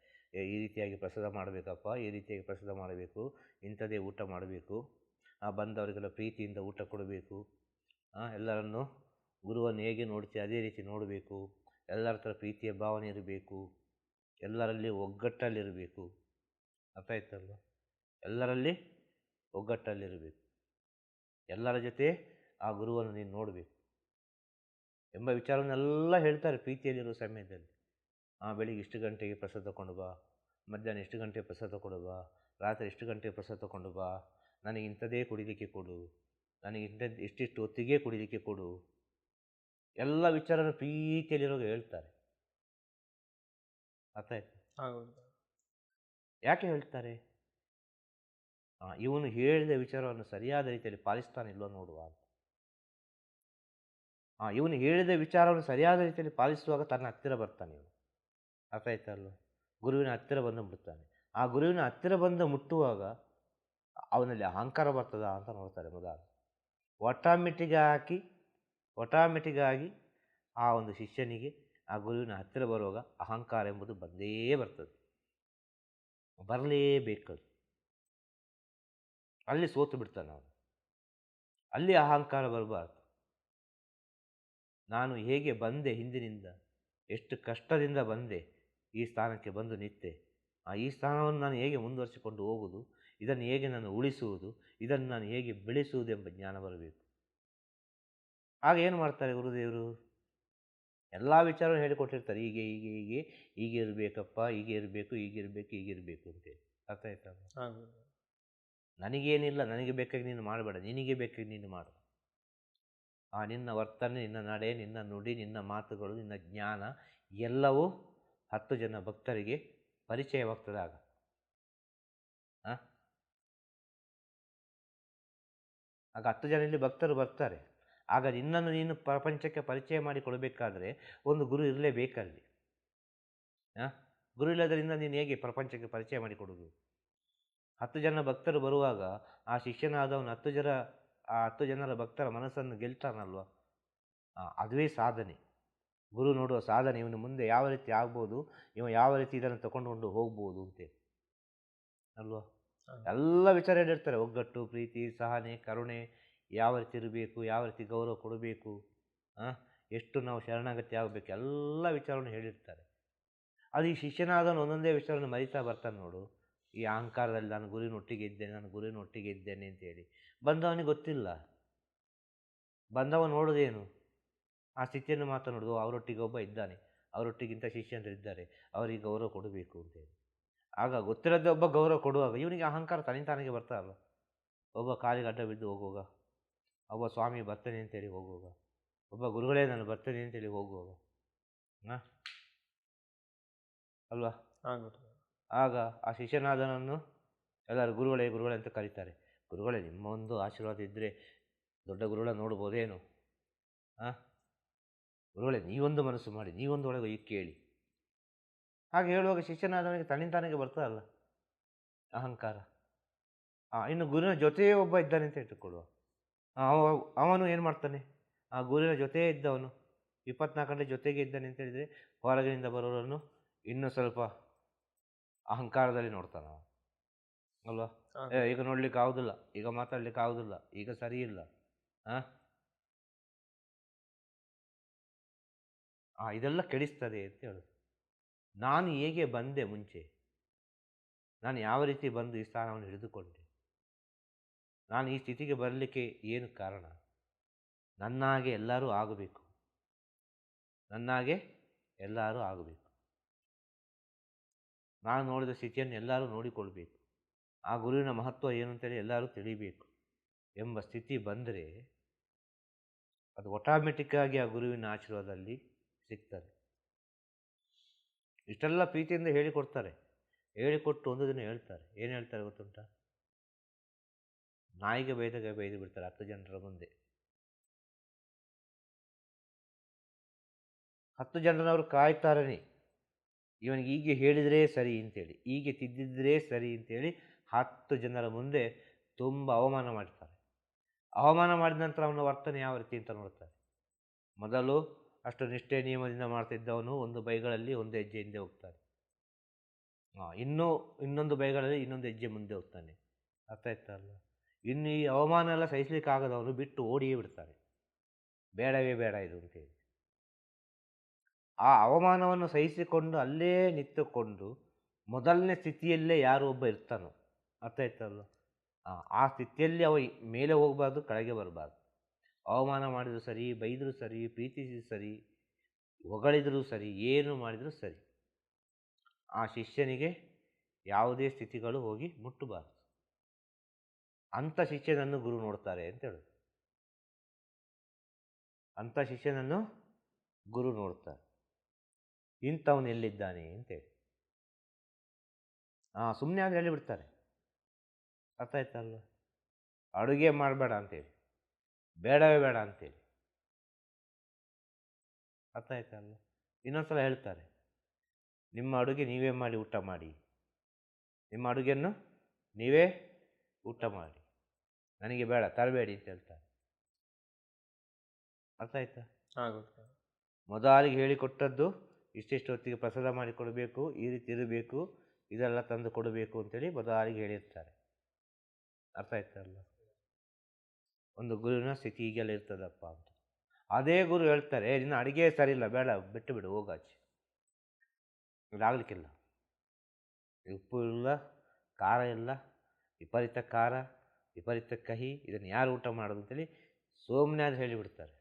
ಈ ರೀತಿಯಾಗಿ ಪ್ರಸಾದ ಮಾಡಬೇಕಪ್ಪ, ಈ ರೀತಿಯಾಗಿ ಪ್ರಸಾದ ಮಾಡಬೇಕು, ಇಂಥದ್ದೇ ಊಟ ಮಾಡಬೇಕು, ಬಂದವರಿಗೆಲ್ಲ ಪ್ರೀತಿಯಿಂದ ಊಟ ಕೊಡಬೇಕು, ಎಲ್ಲರನ್ನು ಗುರುವನ್ನು ಹೇಗೆ ನೋಡ್ತೀವಿ ಅದೇ ರೀತಿ ನೋಡಬೇಕು, ಎಲ್ಲರ ಥರ ಪ್ರೀತಿಯ ಭಾವನೆ ಇರಬೇಕು, ಎಲ್ಲರಲ್ಲಿ ಒಗ್ಗಟ್ಟಲ್ಲಿರಬೇಕು. ಅರ್ಥ ಆಯ್ತಲ್ವ? ಎಲ್ಲರಲ್ಲಿ ಒಗ್ಗಟ್ಟಲ್ಲಿರಬೇಕು, ಎಲ್ಲರ ಜೊತೆ ಆ ಗುರುವನ್ನು ನೀನು ನೋಡಬೇಕು ಎಂಬ ವಿಚಾರವನ್ನೆಲ್ಲ ಹೇಳ್ತಾರೆ ಪ್ರೀತಿಯಲ್ಲಿರುವ ಸಮಯದಲ್ಲಿ. ಬೆಳಿಗ್ಗೆ ಇಷ್ಟು ಗಂಟೆಗೆ ಪ್ರಸಾದ ತಗೊಂಡು ಬಾ, ಮಧ್ಯಾಹ್ನ ಎಷ್ಟು ಗಂಟೆಗೆ ಪ್ರಸಾದ ತಗೊಂಡು ಬಾ, ರಾತ್ರಿ ಎಷ್ಟು ಗಂಟೆಗೆ ಪ್ರಸಾದ ತಗೊಂಡು ಬಾ, ನನಗೆ ಇಂಥದ್ದೇ ಕುಡಿಲಿಕ್ಕೆ ಕೊಡು, ನನಗೆ ಇಷ್ಟಿಷ್ಟು ಹೊತ್ತಿಗೆ ಕುಡಿಲಿಕ್ಕೆ ಕೊಡು, ಎಲ್ಲ ವಿಚಾರನ ಪ್ರೀತಿಯಲ್ಲಿರೋದು ಹೇಳ್ತಾರೆ. ಅರ್ಥ ಆಯ್ತು? ಯಾಕೆ ಹೇಳ್ತಾರೆ? ಇವನು ಹೇಳಿದ ವಿಚಾರವನ್ನು ಸರಿಯಾದ ರೀತಿಯಲ್ಲಿ ಪಾಲಿಸ್ತಾನಿಲ್ವ ನೋಡುವ ಅಂತ. ಇವನು ಹೇಳಿದ ವಿಚಾರವನ್ನು ಸರಿಯಾದ ರೀತಿಯಲ್ಲಿ ಪಾಲಿಸುವಾಗ ತನ್ನ ಹತ್ತಿರ ಬರ್ತಾನೆ ಇವನು. ಅರ್ಥ ಆಯ್ತಲ್ವ? ಗುರುವಿನ ಹತ್ತಿರ ಬಂದು ಮುಟ್ತಾನೆ. ಆ ಗುರುವಿನ ಹತ್ತಿರ ಬಂದು ಮುಟ್ಟುವಾಗ ಅವನಲ್ಲಿ ಅಹಂಕಾರ ಬರ್ತದ ಅಂತ ನೋಡ್ತಾರೆ ಮೊದಲು. ಆಟೋಮೆಟಿಕ್ಕಾಗಿ ಆ ಒಂದು ಶಿಷ್ಯನಿಗೆ ಆ ಗುರುವಿನ ಹತ್ತಿರ ಬರುವಾಗ ಅಹಂಕಾರ ಎಂಬುದು ಬಂದೇ ಬರ್ತದೆ, ಬರಲೇಬೇಕದು. ಅಲ್ಲಿ ಸೋತು ಬಿಡ್ತಾನೆ ಅವನು. ಅಲ್ಲಿ ಅಹಂಕಾರ ಬರಬಾರ್ದು. ನಾನು ಹೇಗೆ ಬಂದೆ, ಹಿಂದಿನಿಂದ ಎಷ್ಟು ಕಷ್ಟದಿಂದ ಬಂದೆ, ಈ ಸ್ಥಾನಕ್ಕೆ ಬಂದು ನಿಂತೆ, ಈ ಸ್ಥಾನವನ್ನು ನಾನು ಹೇಗೆ ಮುಂದುವರಿಸಿಕೊಂಡು ಹೋಗುವುದು, ಇದನ್ನು ಹೇಗೆ ನಾನು ಉಳಿಸುವುದು, ಇದನ್ನು ನಾನು ಹೇಗೆ ಬೆಳೆಸುವುದು ಎಂಬ ಜ್ಞಾನ ಬರಬೇಕು. ಆಗ ಏನು ಮಾಡ್ತಾರೆ ಗುರುದೇವರು? ಎಲ್ಲ ವಿಚಾರವನ್ನು ಹೇಳಿಕೊಟ್ಟಿರ್ತಾರೆ. ಹೀಗೆ ಇರಬೇಕಪ್ಪ, ಹೀಗೆ ಇರಬೇಕು, ಹೀಗಿರಬೇಕು ಅಂತೇಳಿ. ಅರ್ಥ ಆಯ್ತಾ? ನನಗೇನಿಲ್ಲ, ನನಗೆ ಬೇಕಾಗಿ ನೀನು ಮಾಡಬೇಡ, ನಿನಗೆ ಬೇಕಾಗಿ ನೀನು ಮಾಡು. ನಿನ್ನ ವರ್ತನೆ, ನಿನ್ನ ನಡೆ, ನಿನ್ನ ನುಡಿ, ನಿನ್ನ ಮಾತುಗಳು, ನಿನ್ನ ಜ್ಞಾನ ಎಲ್ಲವೂ 10 ಜನ ಭಕ್ತರಿಗೆ ಪರಿಚಯವಾಗ್ತದೆ. ಆಗ 10 ಜನ ಇಲ್ಲಿ ಭಕ್ತರು ಬರ್ತಾರೆ. ಆಗ ನಿನ್ನನ್ನು ನೀನು ಪ್ರಪಂಚಕ್ಕೆ ಪರಿಚಯ ಮಾಡಿಕೊಡಬೇಕಾದ್ರೆ ಒಂದು ಗುರು ಇರಲೇಬೇಕಲ್ಲಿ. ಗುರು ಇಲ್ಲದರಿಂದ ನೀನು ಹೇಗೆ ಪ್ರಪಂಚಕ್ಕೆ ಪರಿಚಯ ಮಾಡಿಕೊಡೋದು? 10 ಜನ ಭಕ್ತರು ಬರುವಾಗ ಆ ಶಿಷ್ಯನಾದವನು 10 ಜನ ಆ 10 ಜನರ ಭಕ್ತರ ಮನಸ್ಸನ್ನು ಗೆಲ್ತಾನಲ್ವ, ಅದುವೇ ಸಾಧನೆ. ಗುರು ನೋಡುವ ಸಾಧನೆ ಇವನು ಮುಂದೆ ಯಾವ ರೀತಿ ಆಗ್ಬೋದು, ಇವ ಯಾವ ರೀತಿ ಇದನ್ನು ತಗೊಂಡು ಹೋಗ್ಬೋದು ಅಂತೇಳಿ ಅಲ್ವಾ. ಎಲ್ಲ ವಿಚಾರ ಹೇಳಿರ್ತಾರೆ, ಒಗ್ಗಟ್ಟು, ಪ್ರೀತಿ, ಸಹನೆ, ಕರುಣೆ, ಯಾವ ರೀತಿ ಇರಬೇಕು, ಯಾವ ರೀತಿ ಗೌರವ ಕೊಡಬೇಕು, ಎಷ್ಟು ನಾವು ಶರಣಾಗತಿ ಆಗಬೇಕು, ಎಲ್ಲ ವಿಚಾರವನ್ನು ಹೇಳಿರ್ತಾರೆ. ಅದು ಈ ಶಿಷ್ಯನಾದವನು ಒಂದೊಂದೇ ವಿಚಾರವನ್ನು ಮರಿತಾ ಬರ್ತಾನೆ ನೋಡು. ಈ ಅಹಂಕಾರದಲ್ಲಿ ನಾನು ಗುರುವಿನೊಟ್ಟಿಗೆ ಇದ್ದೇನೆ, ನಾನು ಗುರುವಿನೊಟ್ಟಿಗೆ ಇದ್ದೇನೆ ಅಂತೇಳಿ ಬಂದವನಿಗೆ ಗೊತ್ತಿಲ್ಲ. ಬಂದವ ನೋಡೋದೇನು, ಆ ಸ್ಥಿತಿಯನ್ನು ಮಾತ್ರ ನೋಡೋದು. ಅವರೊಟ್ಟಿಗೆ ಒಬ್ಬ ಇದ್ದಾನೆ, ಅವರೊಟ್ಟಿಗಿಂತ ಶಿಷ್ಯಂದಿರಿದ್ದಾರೆ, ಅವರಿಗೆ ಗೌರವ ಕೊಡಬೇಕು ಅಂತೇಳಿ. ಆಗ ಗೊತ್ತಿರೋದೇ ಒಬ್ಬ ಗೌರವ ಕೊಡುವಾಗ ಇವನಿಗೆ ಅಹಂಕಾರ ತನಿತಾನಿಗೆ ಬರ್ತಾರಲ್ಲ. ಒಬ್ಬ ಕಾಲಿಗೆ ಅಡ್ಡ ಬಿದ್ದು ಹೋಗುವಾಗ, ಒಬ್ಬ ಸ್ವಾಮಿ ಬರ್ತೇನೆ ಅಂತೇಳಿ ಹೋಗುವಾಗ, ಒಬ್ಬ ಗುರುಗಳೇ ನಾನು ಬರ್ತೇನೆ ಅಂತೇಳಿ ಹೋಗುವಾಗ ಅಲ್ವಾ. ಆಗ ಆ ಶಿಷ್ಯನಾದನನ್ನು ಎಲ್ಲರೂ ಗುರುಗಳೇ ಗುರುಗಳೇ ಅಂತ ಕರೀತಾರೆ. ಗುರುಗಳೇ ನಿಮ್ಮ ಒಂದು ಆಶೀರ್ವಾದ ಇದ್ದರೆ ದೊಡ್ಡ ಗುರುಗಳ ನೋಡ್ಬೋದೇನು, ಗುರುಗಳೇ ನೀವೊಂದು ಮನಸ್ಸು ಮಾಡಿ, ನೀವೊಂದು ಒಳಗೆ ಈ ಕೇಳಿ. ಹಾಗೆ ಹೇಳುವಾಗ ಶಿಷ್ಯನಾದವನಿಗೆ ತನ್ನಿಂತಾನಿಗೆ ಬರ್ತದಲ್ಲ ಅಹಂಕಾರ. ಇನ್ನು ಗುರುವಿನ ಜೊತೆಯೇ ಒಬ್ಬ ಇದ್ದಾನೆ ಅಂತ ಇಟ್ಟುಕೊಳ್ಳುವ, ಅವನು ಏನು ಮಾಡ್ತಾನೆ, ಆ ಗುರುವಿನ ಜೊತೆಯೇ ಇದ್ದವನು 24 ಗಂಟೆ ಜೊತೆಗೆ ಇದ್ದಾನೆ ಅಂತ ಹೇಳಿದರೆ ಹೊರಗಿನಿಂದ ಬರೋರನ್ನು ಇನ್ನೂ ಸ್ವಲ್ಪ ಅಹಂಕಾರದಲ್ಲಿ ನೋಡ್ತಾನ ಅಲ್ವಾ. ಈಗ ನೋಡ್ಲಿಕ್ಕೆ ಆಗುದಿಲ್ಲ, ಈಗ ಮಾತಾಡ್ಲಿಕ್ಕೆ ಆಗುದಿಲ್ಲ, ಈಗ ಸರಿ ಇಲ್ಲ, ಇದೆಲ್ಲ ಕೆಡಿಸ್ತದೆ ಅಂತ ಹೇಳುದು. ನಾನು ಹೇಗೆ ಬಂದೆ ಮುಂಚೆ, ನಾನು ಯಾವ ರೀತಿ ಬಂದು ಈ ಸ್ಥಾನವನ್ನು ಹಿಡಿದುಕೊಂಡೆ, ನಾನು ಈ ಸ್ಥಿತಿಗೆ ಬರಲಿಕ್ಕೆ ಏನು ಕಾರಣ, ನನ್ನಾಗೆ ಎಲ್ಲರೂ ಆಗಬೇಕು, ನನ್ನಾಗೆ ಎಲ್ಲರೂ ಆಗಬೇಕು, ನಾನು ನೋಡಿದ ಸ್ಥಿತಿಯನ್ನು ಎಲ್ಲರೂ ನೋಡಿಕೊಳ್ಬೇಕು, ಆ ಗುರುವಿನ ಮಹತ್ವ ಏನು ಅಂತೇಳಿ ಎಲ್ಲರೂ ತಿಳಿಬೇಕು ಎಂಬ ಸ್ಥಿತಿ ಬಂದರೆ ಅದು ಆಟೋಮೆಟಿಕ್ಕಾಗಿ ಆ ಗುರುವಿನ ಆಶೀರ್ವಾದದಲ್ಲಿ ಸಿಗ್ತದೆ. ಇಷ್ಟೆಲ್ಲ ಪ್ರೀತಿಯಿಂದ ಹೇಳಿಕೊಡ್ತಾರೆ. ಹೇಳಿಕೊಟ್ಟು ಒಂದು ದಿನ ಹೇಳ್ತಾರೆ, ಏನು ಹೇಳ್ತಾರೆ ಗೊತ್ತುಂಟ, ನಾಯಿಗೆ ಬೈದಾಗ ಬೈದು ಬಿಡ್ತಾರೆ 10 ಜನರ ಮುಂದೆ. 10 ಜನರವರು ಕಾಯ್ತಾರನೇ, ಇವನಿಗೆ ಹೀಗೆ ಹೇಳಿದರೆ ಸರಿ ಅಂತೇಳಿ, ಹೀಗೆ ತಿದ್ದಿದ್ರೆ ಸರಿ ಅಂತೇಳಿ 10 ಜನರ ಮುಂದೆ ತುಂಬ ಅವಮಾನ ಮಾಡ್ತಾರೆ. ಅವಮಾನ ಮಾಡಿದ ನಂತರ ಅವನ ವರ್ತನೆ ಯಾವ ರೀತಿ ಅಂತ ನೋಡ್ತಾರೆ. ಮೊದಲು ಅಷ್ಟು ನಿಷ್ಠೆ ನಿಯಮದಿಂದ ಮಾಡ್ತಿದ್ದವನು ಒಂದು ಬೈಗಳಲ್ಲಿ ಒಂದು ಹೆಜ್ಜೆ ಹಿಂದೆ ಹೋಗ್ತಾನೆ, ಇನ್ನೊಂದು ಬೈಗಳಲ್ಲಿ ಇನ್ನೊಂದು ಹೆಜ್ಜೆ ಮುಂದೆ ಹೋಗ್ತಾನೆ. ಅರ್ಥ ಆಯ್ತಲ್ಲ. ಇನ್ನು ಈ ಅವಮಾನ ಎಲ್ಲ ಸಹಿಸ್ಲಿಕ್ಕೆ ಆಗದವನು ಬಿಟ್ಟು ಓಡಿಯೇ ಬಿಡ್ತಾನೆ, ಬೇಡವೇ ಬೇಡ ಇದು ಅಂತೇಳಿ. ಆ ಅವಮಾನವನ್ನು ಸಹಿಸಿಕೊಂಡು ಅಲ್ಲೇ ನಿಂತುಕೊಂಡು ಮೊದಲನೇ ಸ್ಥಿತಿಯಲ್ಲೇ ಯಾರು ಒಬ್ಬ ಇರ್ತಾನೋ, ಅರ್ಥ ಆಯ್ತಲ್ಲ, ಆ ಸ್ಥಿತಿಯಲ್ಲಿ ಅವ ಮೇಲೆ ಹೋಗಬಾರ್ದು, ಕೆಳಗೆ ಬರಬಾರ್ದು. ಅವಮಾನ ಮಾಡಿದ್ರು ಸರಿ, ಬೈದರೂ ಸರಿ, ಪ್ರೀತಿಸಿದ್ರು ಸರಿ, ಹೊಗಳಿದರೂ ಸರಿ, ಏನು ಮಾಡಿದರೂ ಸರಿ, ಆ ಶಿಷ್ಯನಿಗೆ ಯಾವುದೇ ಸ್ಥಿತಿಗಳು ಹೋಗಿ ಮುಟ್ಟಬಾರ್ದು. ಅಂಥ ಶಿಷ್ಯನನ್ನು ಗುರು ನೋಡ್ತಾರೆ ಅಂತ ಹೇಳೋದು. ಅಂಥ ಶಿಷ್ಯನನ್ನು ಗುರು ನೋಡ್ತಾರೆ, ಇಂಥವನು ಎಲ್ಲಿದ್ದಾನೆ ಅಂತೇಳಿ. ಸುಮ್ಮನೆ ಆಗಿ ಹೇಳಿಬಿಡ್ತಾರೆ. ಅರ್ಥ ಆಯ್ತಲ್ಲ. ಅಡುಗೆ ಮಾಡಬೇಡ ಅಂತೇಳಿ, ಬೇಡವೇ ಬೇಡ ಅಂತೇಳಿ. ಅರ್ಥ ಆಯ್ತಲ್ಲ. ಇನ್ನೊಂದ್ಸಲ ಹೇಳ್ತಾರೆ, ನಿಮ್ಮ ಅಡುಗೆ ನೀವೇ ಮಾಡಿ ಊಟ ಮಾಡಿ, ನಿಮ್ಮ ಅಡುಗೆಯನ್ನು ನೀವೇ ಊಟ ಮಾಡಿ, ನನಗೆ ಬೇಡ ತರಬೇಡಿ ಅಂತ ಹೇಳ್ತಾರೆ. ಅರ್ಥ ಆಯ್ತಾ. ಮೊದಲಿಗೆ ಹೇಳಿಕೊಟ್ಟದ್ದು ಇಷ್ಟಿಷ್ಟು ಹೊತ್ತಿಗೆ ಪ್ರಸಾದ ಮಾಡಿ ಕೊಡಬೇಕು, ಈ ರೀತಿ ಇರಬೇಕು, ಇದೆಲ್ಲ ತಂದು ಕೊಡಬೇಕು ಅಂತೇಳಿ ಮೊದಲಿಗೆ ಹೇಳಿರ್ತಾರೆ. ಅರ್ಥ ಆಯ್ತಲ್ಲ. ಒಂದು ಗುರುವಿನ ಸ್ಥಿತಿ ಹೀಗೆಲ್ಲ ಇರ್ತದಪ್ಪ ಅಂತ. ಅದೇ ಗುರು ಹೇಳ್ತಾರೆ, ನಿನ್ನ ಅಡುಗೆ ಸರಿ ಇಲ್ಲ, ಬೇಡ ಬಿಟ್ಟು ಬಿಡು, ಹೋಗಾಚೆ, ಇದಾಗಲಿಕ್ಕಿಲ್ಲ, ಉಪ್ಪು ಇಲ್ಲ, ಖಾರ ಇಲ್ಲ, ವಿಪರೀತ ಖಾರ, ವಿಪರೀತ ಕಹಿ, ಇದನ್ನು ಯಾರು ಊಟ ಮಾಡೋದು ಅಂತೇಳಿ ಸುಮ್ಮನೆ ಅದು ಹೇಳಿಬಿಡ್ತಾರೆ.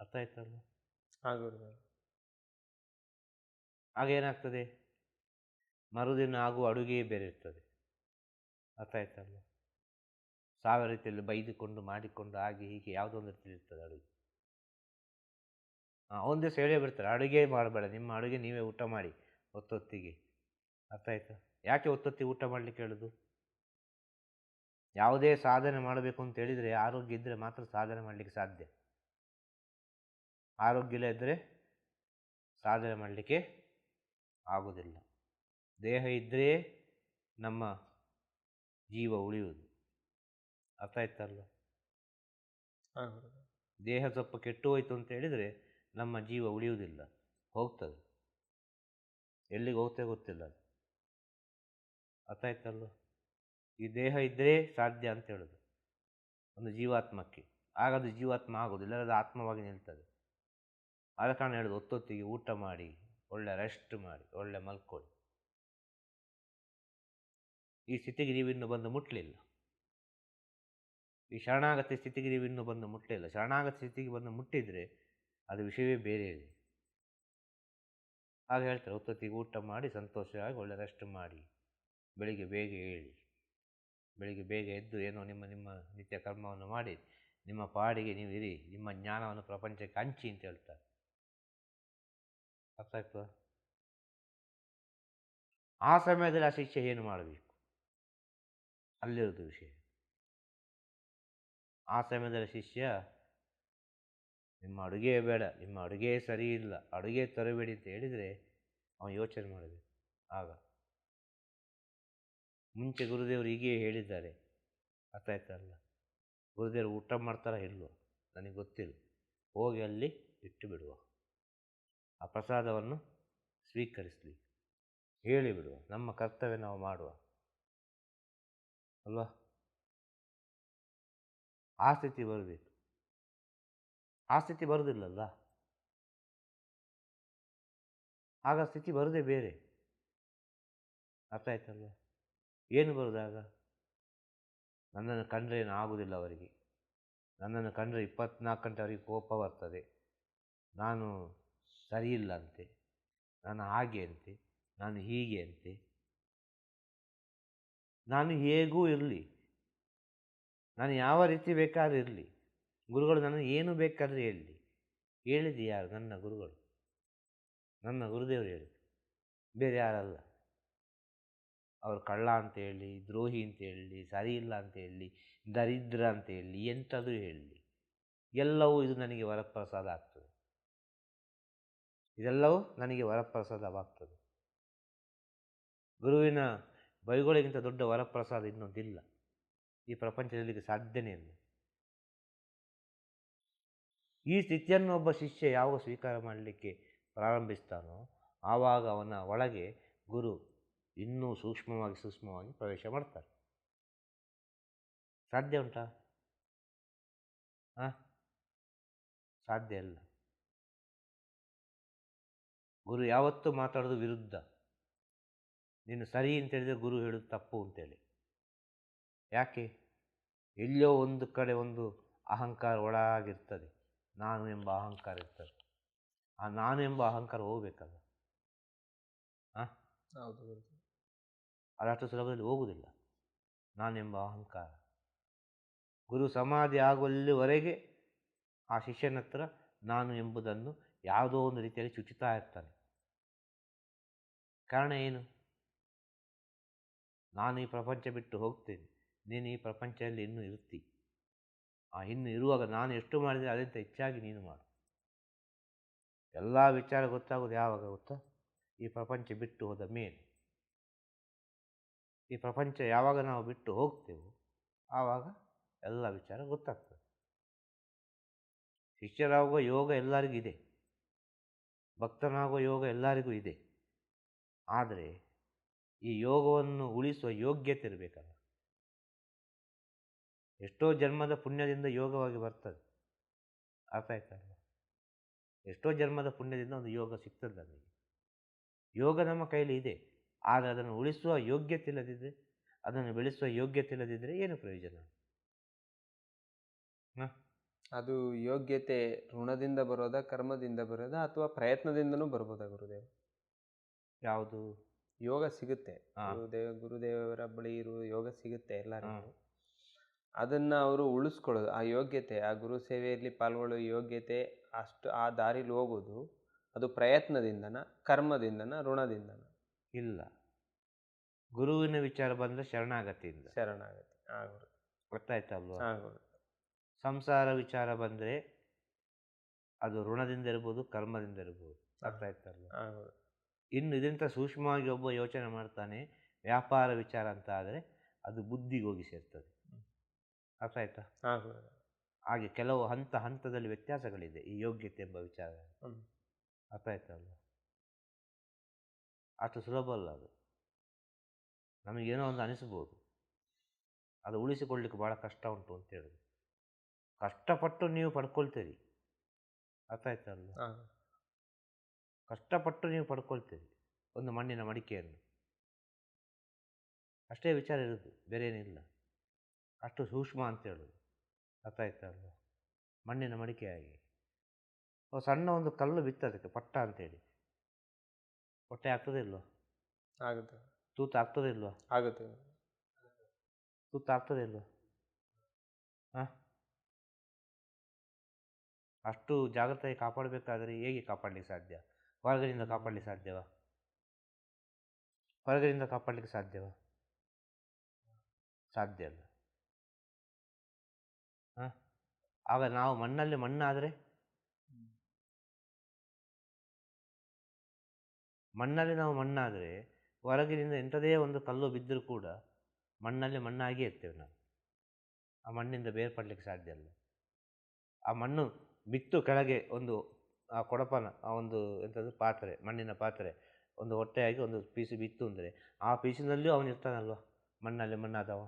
ಅರ್ಥ ಆಯ್ತಲ್ಲ. ಆಗೇನಾಗ್ತದೆ, ಮರುದಿನ ಆಗುವ ಅಡುಗೆಯೇ ಬೇರೆ ಇರ್ತದೆ. ಅರ್ಥ ಆಯ್ತಲ್ಲ. ಸಾವಿರ ರೀತಿಯಲ್ಲಿ ಬೈದುಕೊಂಡು ಮಾಡಿಕೊಂಡು ಹಾಗೆ ಹೀಗೆ ಯಾವುದೋ ಒಂದು ರೀತಿಯಲ್ಲಿ ಇರ್ತದೆ ಅಡುಗೆ. ಒಂದು ದಿವಸ ಹೇಳೇ ಬಿಡ್ತಾರೆ, ಅಡುಗೆ ಮಾಡಬೇಡ, ನಿಮ್ಮ ಅಡುಗೆ ನೀವೇ ಊಟ ಮಾಡಿ ಹೊತ್ತೊತ್ತಿಗೆ. ಅರ್ಥ ಆಯ್ತಾ. ಯಾಕೆ ಹೊತ್ತೊತ್ತಿಗೆ ಊಟ ಮಾಡಲಿಕ್ಕೆ ಹೇಳೋದು? ಯಾವುದೇ ಸಾಧನೆ ಮಾಡಬೇಕು ಅಂತ ಹೇಳಿದರೆ ಆರೋಗ್ಯ ಇದ್ದರೆ ಮಾತ್ರ ಸಾಧನೆ ಮಾಡಲಿಕ್ಕೆ ಸಾಧ್ಯ. ಆರೋಗ್ಯ ಇಲ್ಲ ಇದ್ದರೆ ಸಾಧನೆ ಮಾಡಲಿಕ್ಕೆ ಆಗೋದಿಲ್ಲ. ದೇಹ ಇದ್ದರೆ ನಮ್ಮ ಜೀವ ಉಳಿಯುವುದು. ಅರ್ಥ ಆಯ್ತಲ್ಲ? ಹಾಂ ಗುರುದೇವ. ದೇಹ ಸ್ವಲ್ಪ ಕೆಟ್ಟು ಹೋಯ್ತು ಅಂತ ಹೇಳಿದರೆ ನಮ್ಮ ಜೀವ ಉಳಿಯುವುದಿಲ್ಲ, ಹೋಗ್ತದೆ. ಎಲ್ಲಿಗೆ ಹೋಗ್ತದೆ ಗೊತ್ತಿಲ್ಲ ಅದು. ಅರ್ಥ ಆಯ್ತಲ್ಲ? ಈ ದೇಹ ಇದ್ದರೆ ಸಾಧ್ಯ ಅಂತ ಹೇಳೋದು ಒಂದು ಜೀವಾತ್ಮಕ್ಕೆ. ಆಗ ಅದು ಜೀವಾತ್ಮ ಆಗೋದಿಲ್ಲ, ಅದು ಆತ್ಮವಾಗಿ ನಿಲ್ತದೆ. ಆದ ಕಾರಣ ಹೇಳೋದು ಹೊತ್ತೊತ್ತಿಗೆ ಊಟ ಮಾಡಿ, ಒಳ್ಳೆ ರೆಸ್ಟ್ ಮಾಡಿ, ಒಳ್ಳೆ ಮಲ್ಕೊಳ್ಳಿ. ಈ ಸ್ಥಿತಿಗೆ ನೀವಿನ್ನೂ ಬಂದು ಮುಟ್ಟಲಿಲ್ಲ. ಈ ಶರಣಾಗತಿ ಸ್ಥಿತಿಗೆ ನೀವಿನ್ನೂ ಬಂದು ಮುಟ್ಟಲಿಲ್ಲ. ಶರಣಾಗತಿ ಸ್ಥಿತಿಗೆ ಬಂದು ಮುಟ್ಟಿದರೆ ಅದು ವಿಷಯವೇ ಬೇರೆ ಇದೆ. ಹಾಗೆ ಹೇಳ್ತಾರೆ, ಹೊತ್ತೊತ್ತಿಗೆ ಊಟ ಮಾಡಿ ಸಂತೋಷವಾಗಿ ಒಳ್ಳೆ ರೆಸ್ಟ್ ಮಾಡಿ, ಬೆಳಿಗ್ಗೆ ಬೇಗ ಏಳಿ. ಬೆಳಿಗ್ಗೆ ಬೇಗ ಎದ್ದು ಏನೋ ನಿಮ್ಮ ನಿಮ್ಮ ನಿತ್ಯ ಕರ್ಮವನ್ನು ಮಾಡಿ ನಿಮ್ಮ ಪಾಡಿಗೆ ನೀವು ಇರಿ, ನಿಮ್ಮ ಜ್ಞಾನವನ್ನು ಪ್ರಪಂಚಕ್ಕೆ ಹಂಚಿ ಅಂತ ಹೇಳ್ತಾರೆ. ಅರ್ಥ ಆಗ್ತದ? ಆ ಸಮಯದಲ್ಲಿ ಆ ಶಿಷ್ಯ ಏನು ಮಾಡಬೇಕು, ಅಲ್ಲಿರೋದು ವಿಷಯ. ಆ ಸಮಯದಲ್ಲಿ ಶಿಷ್ಯ ನಿಮ್ಮ ಅಡುಗೆ ಬೇಡ, ನಿಮ್ಮ ಅಡುಗೆ ಸರಿ ಇಲ್ಲ, ಅಡುಗೆ ತರಬೇಡಿ ಅಂತ ಹೇಳಿದರೆ ಅವನು ಯೋಚನೆ ಮಾಡಬೇಕು. ಆಗ ಮುಂಚೆ ಗುರುದೇವರು ಹೀಗೆ ಹೇಳಿದ್ದಾರೆ. ಅರ್ಥ ಆಯ್ತಲ್ಲ? ಗುರುದೇವರು ಊಟ ಮಾಡ್ತಾರಾ ಇಲ್ವೋ ನನಗೆ ಗೊತ್ತಿಲ್ಲ, ಹೋಗಿ ಅಲ್ಲಿ ಇಟ್ಟು ಬಿಡುವ, ಆ ಪ್ರಸಾದವನ್ನು ಸ್ವೀಕರಿಸಲಿ, ಹೇಳಿಬಿಡುವ, ನಮ್ಮ ಕರ್ತವ್ಯ ನಾವು ಮಾಡುವ ಅಲ್ವಾ? ಆ ಸ್ಥಿತಿ ಬರಬೇಕು. ಆ ಸ್ಥಿತಿ ಬರುವುದಿಲ್ಲಲ್ಲ, ಆಗ ಸ್ಥಿತಿ ಬರೋದೇ ಬೇರೆ. ಅರ್ಥ ಆಯ್ತಲ್ವ? ಏನು ಬರೋದಾಗ? ನನ್ನನ್ನು ಕಂಡ್ರೆ ಏನು ಆಗುವುದಿಲ್ಲ ಅವರಿಗೆ, ನನ್ನನ್ನು ಕಂಡ್ರೆ 24 ಗಂಟೆ ಅವರಿಗೆ ಕೋಪ ಬರ್ತದೆ, ನಾನು ಸರಿಯಿಲ್ಲ ಅಂತೆ, ನಾನು ಹಾಗೆ ಅಂತೆ, ನಾನು ಹೀಗೆ ಅಂತೆ. ನಾನು ಹೇಗೂ ಇರಲಿ, ನಾನು ಯಾವ ರೀತಿ ಬೇಕಾದರೂ ಇರಲಿ, ಗುರುಗಳು ನನ್ನ ಏನು ಬೇಕಾದರೆ ಹೇಳಲಿ. ಹೇಳಿದ್ದು ಯಾರು? ನನ್ನ ಗುರುಗಳು, ನನ್ನ ಗುರುದೇವರು ಹೇಳಿದ್ರು, ಬೇರೆ ಯಾರಲ್ಲ. ಅವರು ಕಳ್ಳ ಅಂತ ಹೇಳಿ, ದ್ರೋಹಿ ಅಂತ ಹೇಳಿ, ಸರಿ ಇಲ್ಲ ಅಂತ ಹೇಳಿ, ದರಿದ್ರ ಅಂತ ಹೇಳಿ, ಎಂಥದ್ದು ಹೇಳಲಿ, ಎಲ್ಲವೂ ಇದು ನನಗೆ ವರಪ್ರಸಾದ ಆಗ್ತದೆ. ಇದೆಲ್ಲವೂ ನನಗೆ ವರಪ್ರಸಾದವಾಗ್ತದೆ. ಗುರುವಿನ ಬೈಗಳಿಗಿಂತ ದೊಡ್ಡ ವರಪ್ರಸಾದ ಇನ್ನೊಂದಿಲ್ಲ ಈ ಪ್ರಪಂಚದಲ್ಲಿ, ಸಾಧ್ಯನೇ ಇಲ್ಲ. ಈ ಸ್ಥಿತಿಯನ್ನು ಒಬ್ಬ ಶಿಷ್ಯ ಯಾವಾಗ ಸ್ವೀಕಾರ ಮಾಡಲಿಕ್ಕೆ ಪ್ರಾರಂಭಿಸ್ತಾನೋ ಆವಾಗ ಅವನ ಒಳಗೆ ಗುರು ಇನ್ನೂ ಸೂಕ್ಷ್ಮವಾಗಿ ಪ್ರವೇಶ ಮಾಡ್ತಾರೆ. ಸಾಧ್ಯ ಉಂಟಾ? ಸಾಧ್ಯ ಇಲ್ಲ. ಗುರು ಯಾವತ್ತೂ ಮಾತಾಡೋದು ವಿರುದ್ಧ. ನೀನು ಸರಿ ಅಂತ ಹೇಳಿದರೆ ಗುರು ಹೇಳೋದು ತಪ್ಪು ಅಂತೇಳಿ. ಯಾಕೆ? ಎಲ್ಲೋ ಒಂದು ಕಡೆ ಒಂದು ಅಹಂಕಾರ ಒಳಗಿರ್ತದೆ, ನಾನು ಎಂಬ ಅಹಂಕಾರ ಇರ್ತದೆ. ಆ ನಾನು ಎಂಬ ಅಹಂಕಾರ ಹೋಗ್ಬೇಕಲ್ಲ. ಹೌದು. ಅದಷ್ಟು ಸುಲಭದಲ್ಲಿ ಹೋಗುವುದಿಲ್ಲ ನಾನೆಂಬ ಅಹಂಕಾರ. ಗುರು ಸಮಾಧಿ ಆಗುವಲ್ಲಿವರೆಗೆ ಆ ಶಿಷ್ಯನ ಹತ್ರ ನಾನು ಎಂಬುದನ್ನು ಯಾವುದೋ ಒಂದು ರೀತಿಯಲ್ಲಿ ಚುಚ್ಚುತ್ತಾ ಇರ್ತಾನೆ. ಕಾರಣ ಏನು? ನಾನು ಈ ಪ್ರಪಂಚ ಬಿಟ್ಟು ಹೋಗ್ತೇನೆ, ನೀನು ಈ ಪ್ರಪಂಚದಲ್ಲಿ ಇನ್ನೂ ಇರ್ತಿ. ಇನ್ನು ಇರುವಾಗ ನಾನು ಎಷ್ಟು ಮಾಡಿದರೆ ಅದಕ್ಕಿಂತ ಹೆಚ್ಚಾಗಿ ನೀನು ಮಾಡು. ಎಲ್ಲ ವಿಚಾರ ಗೊತ್ತಾಗೋದು ಯಾವಾಗ ಗೊತ್ತಾ? ಈ ಪ್ರಪಂಚ ಬಿಟ್ಟು ಹೋದ ಮೇಲೆ. ಈ ಪ್ರಪಂಚ ಯಾವಾಗ ನಾವು ಬಿಟ್ಟು ಹೋಗ್ತೇವೋ ಆವಾಗ ಎಲ್ಲ ವಿಚಾರ ಗೊತ್ತಾಗ್ತದೆ. ಶಿಷ್ಯರಾಗುವ ಯೋಗ ಎಲ್ಲರಿಗೂ ಇದೆ, ಭಕ್ತನಾಗುವ ಯೋಗ ಎಲ್ಲರಿಗೂ ಇದೆ. ಆದರೆ ಈ ಯೋಗವನ್ನು ಉಳಿಸುವ ಯೋಗ್ಯತೆ ಇರಬೇಕಲ್ಲ. ಎಷ್ಟೋ ಜನ್ಮದ ಪುಣ್ಯದಿಂದ ಯೋಗವಾಗಿ ಬರ್ತದೆ. ಅರ್ಥ ಆಯ್ತಲ್ಲ? ಎಷ್ಟೋ ಜನ್ಮದ ಪುಣ್ಯದಿಂದ ಒಂದು ಯೋಗ ಸಿಗ್ತದೆ ನಮಗೆ. ಯೋಗ ನಮ್ಮ ಕೈಲಿ ಇದೆ, ಆದರೆ ಅದನ್ನು ಉಳಿಸುವ ಯೋಗ್ಯತೆ ಇಲ್ಲದಿದ್ದರೆ, ಅದನ್ನು ಬೆಳೆಸುವ ಯೋಗ್ಯತೆ ಇಲ್ಲದಿದ್ದರೆ ಏನು ಪ್ರಯೋಜನ? ಅದು ಯೋಗ್ಯತೆ ಋಣದಿಂದ ಬರೋದಾ, ಕರ್ಮದಿಂದ ಬರೋದಾ, ಅಥವಾ ಪ್ರಯತ್ನದಿಂದನೂ ಬರ್ಬೋದಾ ಗುರುದೇವ? ಯಾವುದು? ಯೋಗ ಸಿಗುತ್ತೆ, ಗುರುದೇವರ ಬಳಿ ಇರುವ ಯೋಗ ಸಿಗುತ್ತೆ ಎಲ್ಲರಿಗೂ. ಅದನ್ನ ಅವರು ಉಳಿಸ್ಕೊಳ್ಳೋದು, ಆ ಯೋಗ್ಯತೆ, ಆ ಗುರು ಸೇವೆಯಲ್ಲಿ ಪಾಲ್ಗೊಳ್ಳೋ ಯೋಗ್ಯತೆ, ಅಷ್ಟು ಆ ದಾರಿಲಿ ಹೋಗೋದು, ಅದು ಪ್ರಯತ್ನದಿಂದನ, ಕರ್ಮದಿಂದನ, ಋಣದಿಂದನ? ಇಲ್ಲ, ಗುರುವಿನ ವಿಚಾರ ಬಂದರೆ ಶರಣಾಗತಿಯಿಂದ. ಶರಣಾಗತಿ. ಗೊತ್ತಾಯ್ತಲ್ವ? ಸಂಸಾರ ವಿಚಾರ ಬಂದರೆ ಅದು ಋಣದಿಂದ ಇರ್ಬೋದು, ಕರ್ಮದಿಂದ ಇರ್ಬೋದು. ಅರ್ಥ ಆಯ್ತಲ್ವ? ಇನ್ನು ಇದರಿಂದ ಸೂಕ್ಷ್ಮವಾಗಿ ಒಬ್ಬ ಯೋಚನೆ ಮಾಡ್ತಾನೆ, ವ್ಯಾಪಾರ ವಿಚಾರ ಅಂತ ಆದರೆ ಅದು ಬುದ್ಧಿಗೆ ಹೋಗಿ ಸೇರ್ತದೆ. ಅರ್ಥ ಆಯ್ತಾ? ಹಾಂ ಗುರುದೇವ. ಹಾಗೆ ಕೆಲವು ಹಂತದಲ್ಲಿ ವ್ಯತ್ಯಾಸಗಳಿದೆ ಈ ಯೋಗ್ಯತೆ ಎಂಬ ವಿಚಾರ. ಹ್ಮ್. ಅರ್ಥ ಆಯ್ತಲ್ಲ? ಅಷ್ಟು ಸುಲಭ ಅಲ್ಲ ಅದು. ನಮಗೇನೋ ಒಂದು ಅನಿಸ್ಬೋದು, ಅದು ಉಳಿಸಿಕೊಳ್ಳಿಕ್ಕೆ ಭಾಳ ಕಷ್ಟ ಉಂಟು ಅಂತ ಹೇಳಿದ್ರು. ಕಷ್ಟಪಟ್ಟು ನೀವು ಪಡ್ಕೊಳ್ತೀರಿ. ಅರ್ಥ ಆಯ್ತಲ್ಲ? ಹಾಂ. ಕಷ್ಟಪಟ್ಟು ನೀವು ಪಡ್ಕೊಳ್ತೀರಿ ಒಂದು ಮಣ್ಣಿನ ಮಡಿಕೆಯನ್ನು. ಅಷ್ಟೇ ವಿಚಾರ ಇರೋದು, ಬೇರೆ ಏನಿಲ್ಲ. ಅಷ್ಟು ಸೂಕ್ಷ್ಮ ಅಂತ ಹೇಳೋದು. ಅರ್ಥ ಆಯ್ತಲ್ಲ? ಮಣ್ಣಿನ ಮಡಿಕೆಯಾಗಿ ಸಣ್ಣ ಒಂದು ಕಲ್ಲು ಬಿತ್ತದಕ್ಕೆ ಪಟ್ಟ ಅಂತೇಳಿ ಹೊಟ್ಟೆ ಆಗ್ತದೆ ಇಲ್ವಾ? ಆಗುತ್ತೆ. ತೂತು ಆಗ್ತದೆ ಇಲ್ವಾ? ಆಗುತ್ತೆ. ತೂತು ಆಗ್ತದೆ ಇಲ್ವಾ? ಹಾಂ, ಅಷ್ಟು ಜಾಗ್ರತೆಯಾಗಿ ಕಾಪಾಡಬೇಕಾದರೆ ಹೇಗೆ ಕಾಪಾಡಲಿಕ್ಕೆ ಸಾಧ್ಯ? ಹೊರಗಡೆಯಿಂದ ಕಾಪಾಡಲಿಕ್ಕೆ ಸಾಧ್ಯವಾ? ಹೊರಗಡೆಯಿಂದ ಕಾಪಾಡಲಿಕ್ಕೆ ಸಾಧ್ಯವಾ? ಸಾಧ್ಯ ಅಲ್ಲ. ಹಾಂ, ಆಗ ನಾವು ಮಣ್ಣಲ್ಲಿ ಮಣ್ಣಾದರೆ, ಮಣ್ಣಲ್ಲಿ ನಾವು ಮಣ್ಣಾದರೆ ಹೊರಗಿನಿಂದ ಎಂಥದೇ ಒಂದು ಕಲ್ಲು ಬಿದ್ದರೂ ಕೂಡ ಮಣ್ಣಲ್ಲಿ ಮಣ್ಣಾಗಿಯೇ ಇರ್ತೇವೆ ನಾವು. ಆ ಮಣ್ಣಿಂದ ಬೇರ್ಪಡಲಿಕ್ಕೆ ಸಾಧ್ಯ ಅಲ್ಲ. ಆ ಮಣ್ಣು ಬಿತ್ತು ಕೆಳಗೆ ಒಂದು ಆ ಕೊಡಪನ, ಆ ಒಂದು ಎಂಥದ್ದು ಪಾತ್ರೆ, ಮಣ್ಣಿನ ಪಾತ್ರೆ ಒಂದು ಹೊಟ್ಟೆಯಾಗಿ ಒಂದು ಪೀಸು ಬಿತ್ತು ಅಂದರೆ ಆ ಪೀಸಿನಲ್ಲಿಯೂ ಅವನು ಇರ್ತಾನಲ್ವ, ಮಣ್ಣಲ್ಲಿ ಮಣ್ಣಾದವ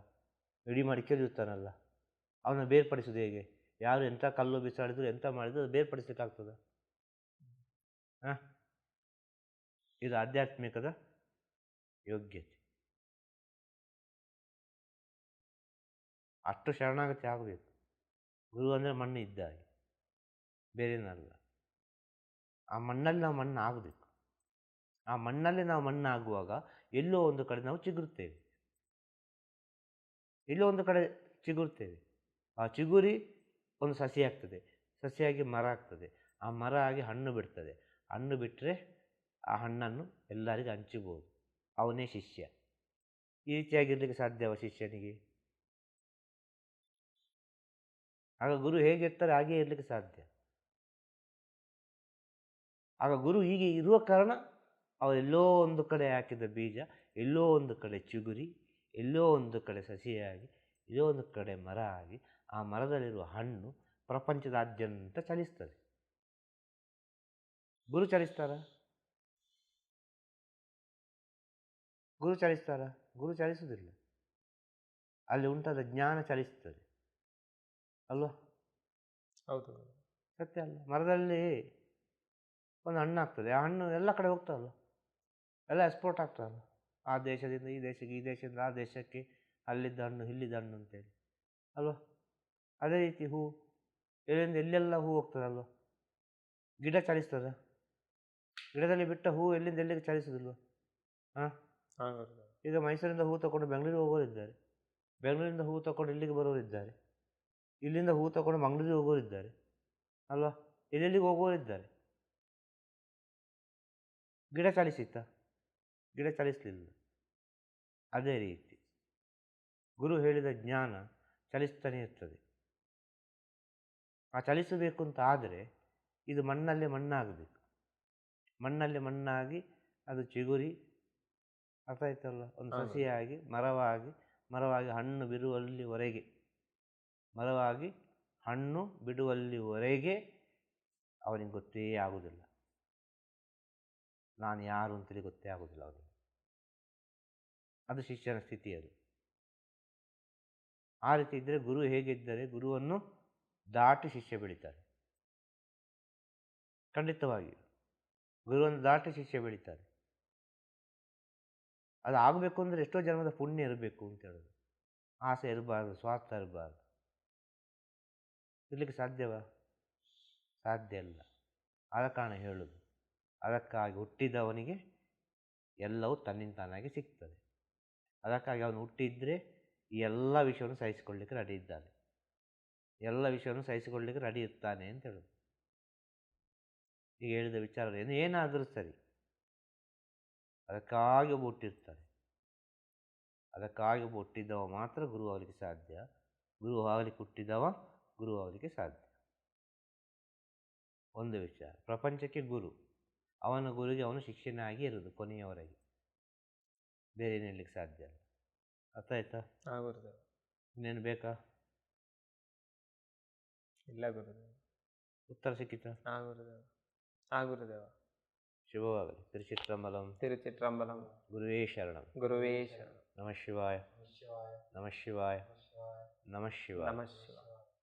ಇಡೀ ಮಡಿಕೆಯಲ್ಲಿ ಇರ್ತಾನಲ್ಲ. ಅವನ ಬೇರ್ಪಡಿಸೋದು ಹೇಗೆ? ಯಾರು ಎಂಥ ಕಲ್ಲು ಬಿಸಾಡಿದ್ರು ಎಂಥ ಮಾಡಿದ್ರು ಅದು ಬೇರ್ಪಡಿಸ್ಲಿಕ್ಕಾಗ್ತದ? ಹಾಂ, ಇದು ಆಧ್ಯಾತ್ಮಿಕದ ಯೋಗ್ಯತೆ. ಅಷ್ಟು ಶರಣಾಗತಿ ಆಗಬೇಕು. ಗುರು ಅಂದರೆ ಮಣ್ಣು ಇದ್ದಾಗೆ, ಬೇರೇನಲ್ಲ. ಆ ಮಣ್ಣಲ್ಲಿ ನಾವು ಮಣ್ಣು ಆಗಬೇಕು. ಆ ಮಣ್ಣಲ್ಲಿ ನಾವು ಮಣ್ಣು ಆಗುವಾಗ ಎಲ್ಲೋ ಒಂದು ಕಡೆ ನಾವು ಚಿಗುರುತ್ತೇವೆ. ಎಲ್ಲೋ ಒಂದು ಕಡೆ ಚಿಗುರುತ್ತೇವೆ. ಆ ಚಿಗುರಿ ಒಂದು ಸಸಿ ಆಗ್ತದೆ, ಸಸಿಯಾಗಿ ಮರ ಆಗ್ತದೆ, ಆ ಮರ ಆಗಿ ಹಣ್ಣು ಬಿಡ್ತದೆ. ಹಣ್ಣು ಬಿಟ್ಟರೆ ಆ ಹಣ್ಣನ್ನು ಎಲ್ಲರಿಗೂ ಹಂಚಬಹುದು. ಅವನೇ ಶಿಷ್ಯ. ಈ ರೀತಿಯಾಗಿರ್ಲಿಕ್ಕೆ ಸಾಧ್ಯವ ಶಿಷ್ಯನಿಗೆ? ಆಗ ಗುರು ಹೇಗಿರ್ತಾರೆ ಹಾಗೇ ಇರಲಿಕ್ಕೆ ಸಾಧ್ಯ. ಆಗ ಗುರು ಹೀಗೆ ಇರುವ ಕಾರಣ ಅವರೆಲ್ಲೋ ಒಂದು ಕಡೆ ಹಾಕಿದ ಬೀಜ ಎಲ್ಲೋ ಒಂದು ಕಡೆ ಚಿಗುರಿ, ಎಲ್ಲೋ ಒಂದು ಕಡೆ ಸಸಿಯಾಗಿ, ಎಲ್ಲೋ ಒಂದು ಕಡೆ ಮರ ಆಗಿ, ಆ ಮರದಲ್ಲಿರುವ ಹಣ್ಣು ಪ್ರಪಂಚದಾದ್ಯಂತ ಚಲಿಸ್ತದೆ. ಗುರು ಚಲಿಸ್ತಾರ? ಗುರು ಚಲಿಸ್ತಾರ? ಗುರು ಚಲಿಸುವುದಿಲ್ಲ. ಅಲ್ಲಿ ಉಂಟಾದ ಜ್ಞಾನ ಚಲಿಸ್ತದೆ ಅಲ್ವಾ? ಹೌದು. ಸತ್ಯ ಅಲ್ಲ? ಮರದಲ್ಲಿ ಒಂದು ಹಣ್ಣು ಆಗ್ತದೆ, ಆ ಹಣ್ಣು ಎಲ್ಲ ಕಡೆ ಹೋಗ್ತದಲ್ಲ, ಎಲ್ಲ ಎಕ್ಸ್ಪೋರ್ಟ್ ಆಗ್ತದಲ್ಲ. ಆ ದೇಶದಿಂದ ಈ ದೇಶಕ್ಕೆ, ಈ ದೇಶದಿಂದ ಆ ದೇಶಕ್ಕೆ, ಅಲ್ಲಿದ್ದ ಹಣ್ಣು ಇಲ್ಲಿದ್ದ ಹಣ್ಣು ಅಂತೇಳಿ ಅಲ್ವಾ? ಅದೇ ರೀತಿ ಹೂ ಎಲ್ಲಿಂದ ಎಲ್ಲೆಲ್ಲ ಹೂ ಹೋಗ್ತದಲ್ವ? ಗಿಡ ಚಲಿಸ್ತದ? ಗಿಡದಲ್ಲಿ ಬಿಟ್ಟ ಹೂ ಎಲ್ಲಿಂದ ಎಲ್ಲಿಗೆ ಚಲಿಸೋದಿಲ್ವ? ಹಾಂ, ಈಗ ಮೈಸೂರಿಂದ ಹೂ ತಗೊಂಡು ಬೆಂಗಳೂರಿಗೆ ಹೋಗೋರಿದ್ದಾರೆ, ಬೆಂಗಳೂರಿಂದ ಹೂ ತಗೊಂಡು ಇಲ್ಲಿಗೆ ಬರೋರಿದ್ದಾರೆ, ಇಲ್ಲಿಂದ ಹೂ ತಗೊಂಡು ಮಂಗಳೂರಿಗೆ ಹೋಗೋರಿದ್ದಾರೆ ಅಲ್ವಾ? ಎಲ್ಲೆಲ್ಲಿಗೆ ಹೋಗೋರಿದ್ದಾರೆ. ಗಿಡ ಚಲಿಸಿತ್ತ? ಗಿಡ ಚಲಿಸಲಿಲ್ಲ. ಅದೇ ರೀತಿ ಗುರು ಹೇಳಿದ ಜ್ಞಾನ ಚಲಿಸ್ತಾನೆ ಇರ್ತದೆ. ಆ ಚಲಿಸಬೇಕು ಅಂತ ಆದರೆ ಇದು ಮಣ್ಣಲ್ಲಿ ಮಣ್ಣಾಗಬೇಕು. ಮಣ್ಣಲ್ಲಿ ಮಣ್ಣಾಗಿ ಅದು ಚಿಗುರಿ, ಅರ್ಥ ಆಯ್ತಲ್ಲ, ಒಂದು ಸಸಿಯಾಗಿ ಮರವಾಗಿ, ಮರವಾಗಿ ಹಣ್ಣು ಬಿಡುವಲ್ಲಿವರೆಗೆ, ಮರವಾಗಿ ಹಣ್ಣು ಬಿಡುವಲ್ಲಿವರೆಗೆ ಅವನಿಗೆ ಗೊತ್ತೇ ಆಗುವುದಿಲ್ಲ. ನಾನು ಯಾರು ಅಂತೇಳಿ ಗೊತ್ತೇ ಆಗೋದಿಲ್ಲ ಅವನಿಗೆ. ಅದು ಶಿಷ್ಯನ ಸ್ಥಿತಿ. ಅದು ಆ ರೀತಿ ಇದ್ದರೆ ಗುರು ಹೇಗಿದ್ದರೆ ಗುರುವನ್ನು ದಾಟಿ ಶಿಷ್ಯ ಬೆಳೀತಾರೆ. ಖಂಡಿತವಾಗಿ ಗುರುವನ್ನು ದಾಟಿ ಶಿಷ್ಯ ಬೆಳೀತಾರೆ. ಅದು ಆಗಬೇಕು ಅಂದರೆ ಎಷ್ಟೋ ಜನ್ಮದ ಪುಣ್ಯ ಇರಬೇಕು ಅಂತ ಹೇಳೋದು. ಆಸೆ ಇರಬಾರ್ದು, ಸ್ವಾರ್ಥ ಇರಬಾರ್ದು. ಇರಲಿಕ್ಕೆ ಸಾಧ್ಯವಾ? ಸಾಧ್ಯ ಇಲ್ಲ. ಆದ ಕಾರಣ ಹೇಳೋದು, ಅದಕ್ಕಾಗಿ ಹುಟ್ಟಿದವನಿಗೆ ಎಲ್ಲವೂ ತನ್ನಿಂದ ತಾನಾಗಿ ಸಿಗ್ತದೆ. ಅದಕ್ಕಾಗಿ ಅವನು ಹುಟ್ಟಿದರೆ ಈ ಎಲ್ಲ ವಿಷಯವನ್ನು ಸಹಿಸಿಕೊಳ್ಳಲಿಕ್ಕೆ ರೆಡಿ ಇದ್ದಾನೆ, ಎಲ್ಲ ವಿಷಯವನ್ನು ಸಹಿಸಿಕೊಳ್ಳಲಿಕ್ಕೆ ರೆಡಿ ಇರ್ತಾನೆ ಅಂತ ಹೇಳೋದು. ಈಗ ಹೇಳಿದ ವಿಚಾರ ಏನಾದರೂ ಸರಿ, ಅದಕ್ಕಾಗಿ ಒಬ್ಬ ಹುಟ್ಟಿರ್ತಾನೆ. ಅದಕ್ಕಾಗಿ ಒಬ್ಬ ಹುಟ್ಟಿದ್ದವ ಮಾತ್ರ ಗುರು ಆಗಲಿಕ್ಕೆ ಸಾಧ್ಯ. ಗುರು ಆಗಲಿಕ್ಕೆ ಹುಟ್ಟಿದವ ಗುರು ಆಗಲಿಕ್ಕೆ ಸಾಧ್ಯ. ಒಂದು ವಿಚಾರ, ಪ್ರಪಂಚಕ್ಕೆ ಗುರು, ಅವನ ಗುರುಗೆ ಅವನು ಶಿಕ್ಷಣಾಗಿ ಇರೋದು ಕೊನೆಯವರೆಗೆ, ಬೇರೆ ಏನು ಹೇಳಲಿಕ್ಕೆ ಸಾಧ್ಯ ಅಲ್ಲ. ಅರ್ಥ ಆಯ್ತಾ? ಆಗುತ್ತೆ. ಇನ್ನೇನು ಬೇಕಾ? ಇಲ್ಲ ಗುರುದೇವ. ಉತ್ತರ ಸಿಕ್ಕಿತಾ? ಆ ಗುರುದೇವ. ಆ ಗುರುದೇವ. ಶುಭವಾಗಲಿ. ತಿರುಚಿಟ್ರಂಬಲಂ. ತಿರುಚಿಟ್ರಂಬಲಂ. ಗುರುವೇ ಶರಣಂ. ಗುರುವೇ ಶರಣಂ. ನಮಃ ಶಿವಾಯ. ನಮಃ ಶಿವಾಯ. ನಮಃ ಶಿವಾಯ. ನಮಃ ಶಿವಾಯ.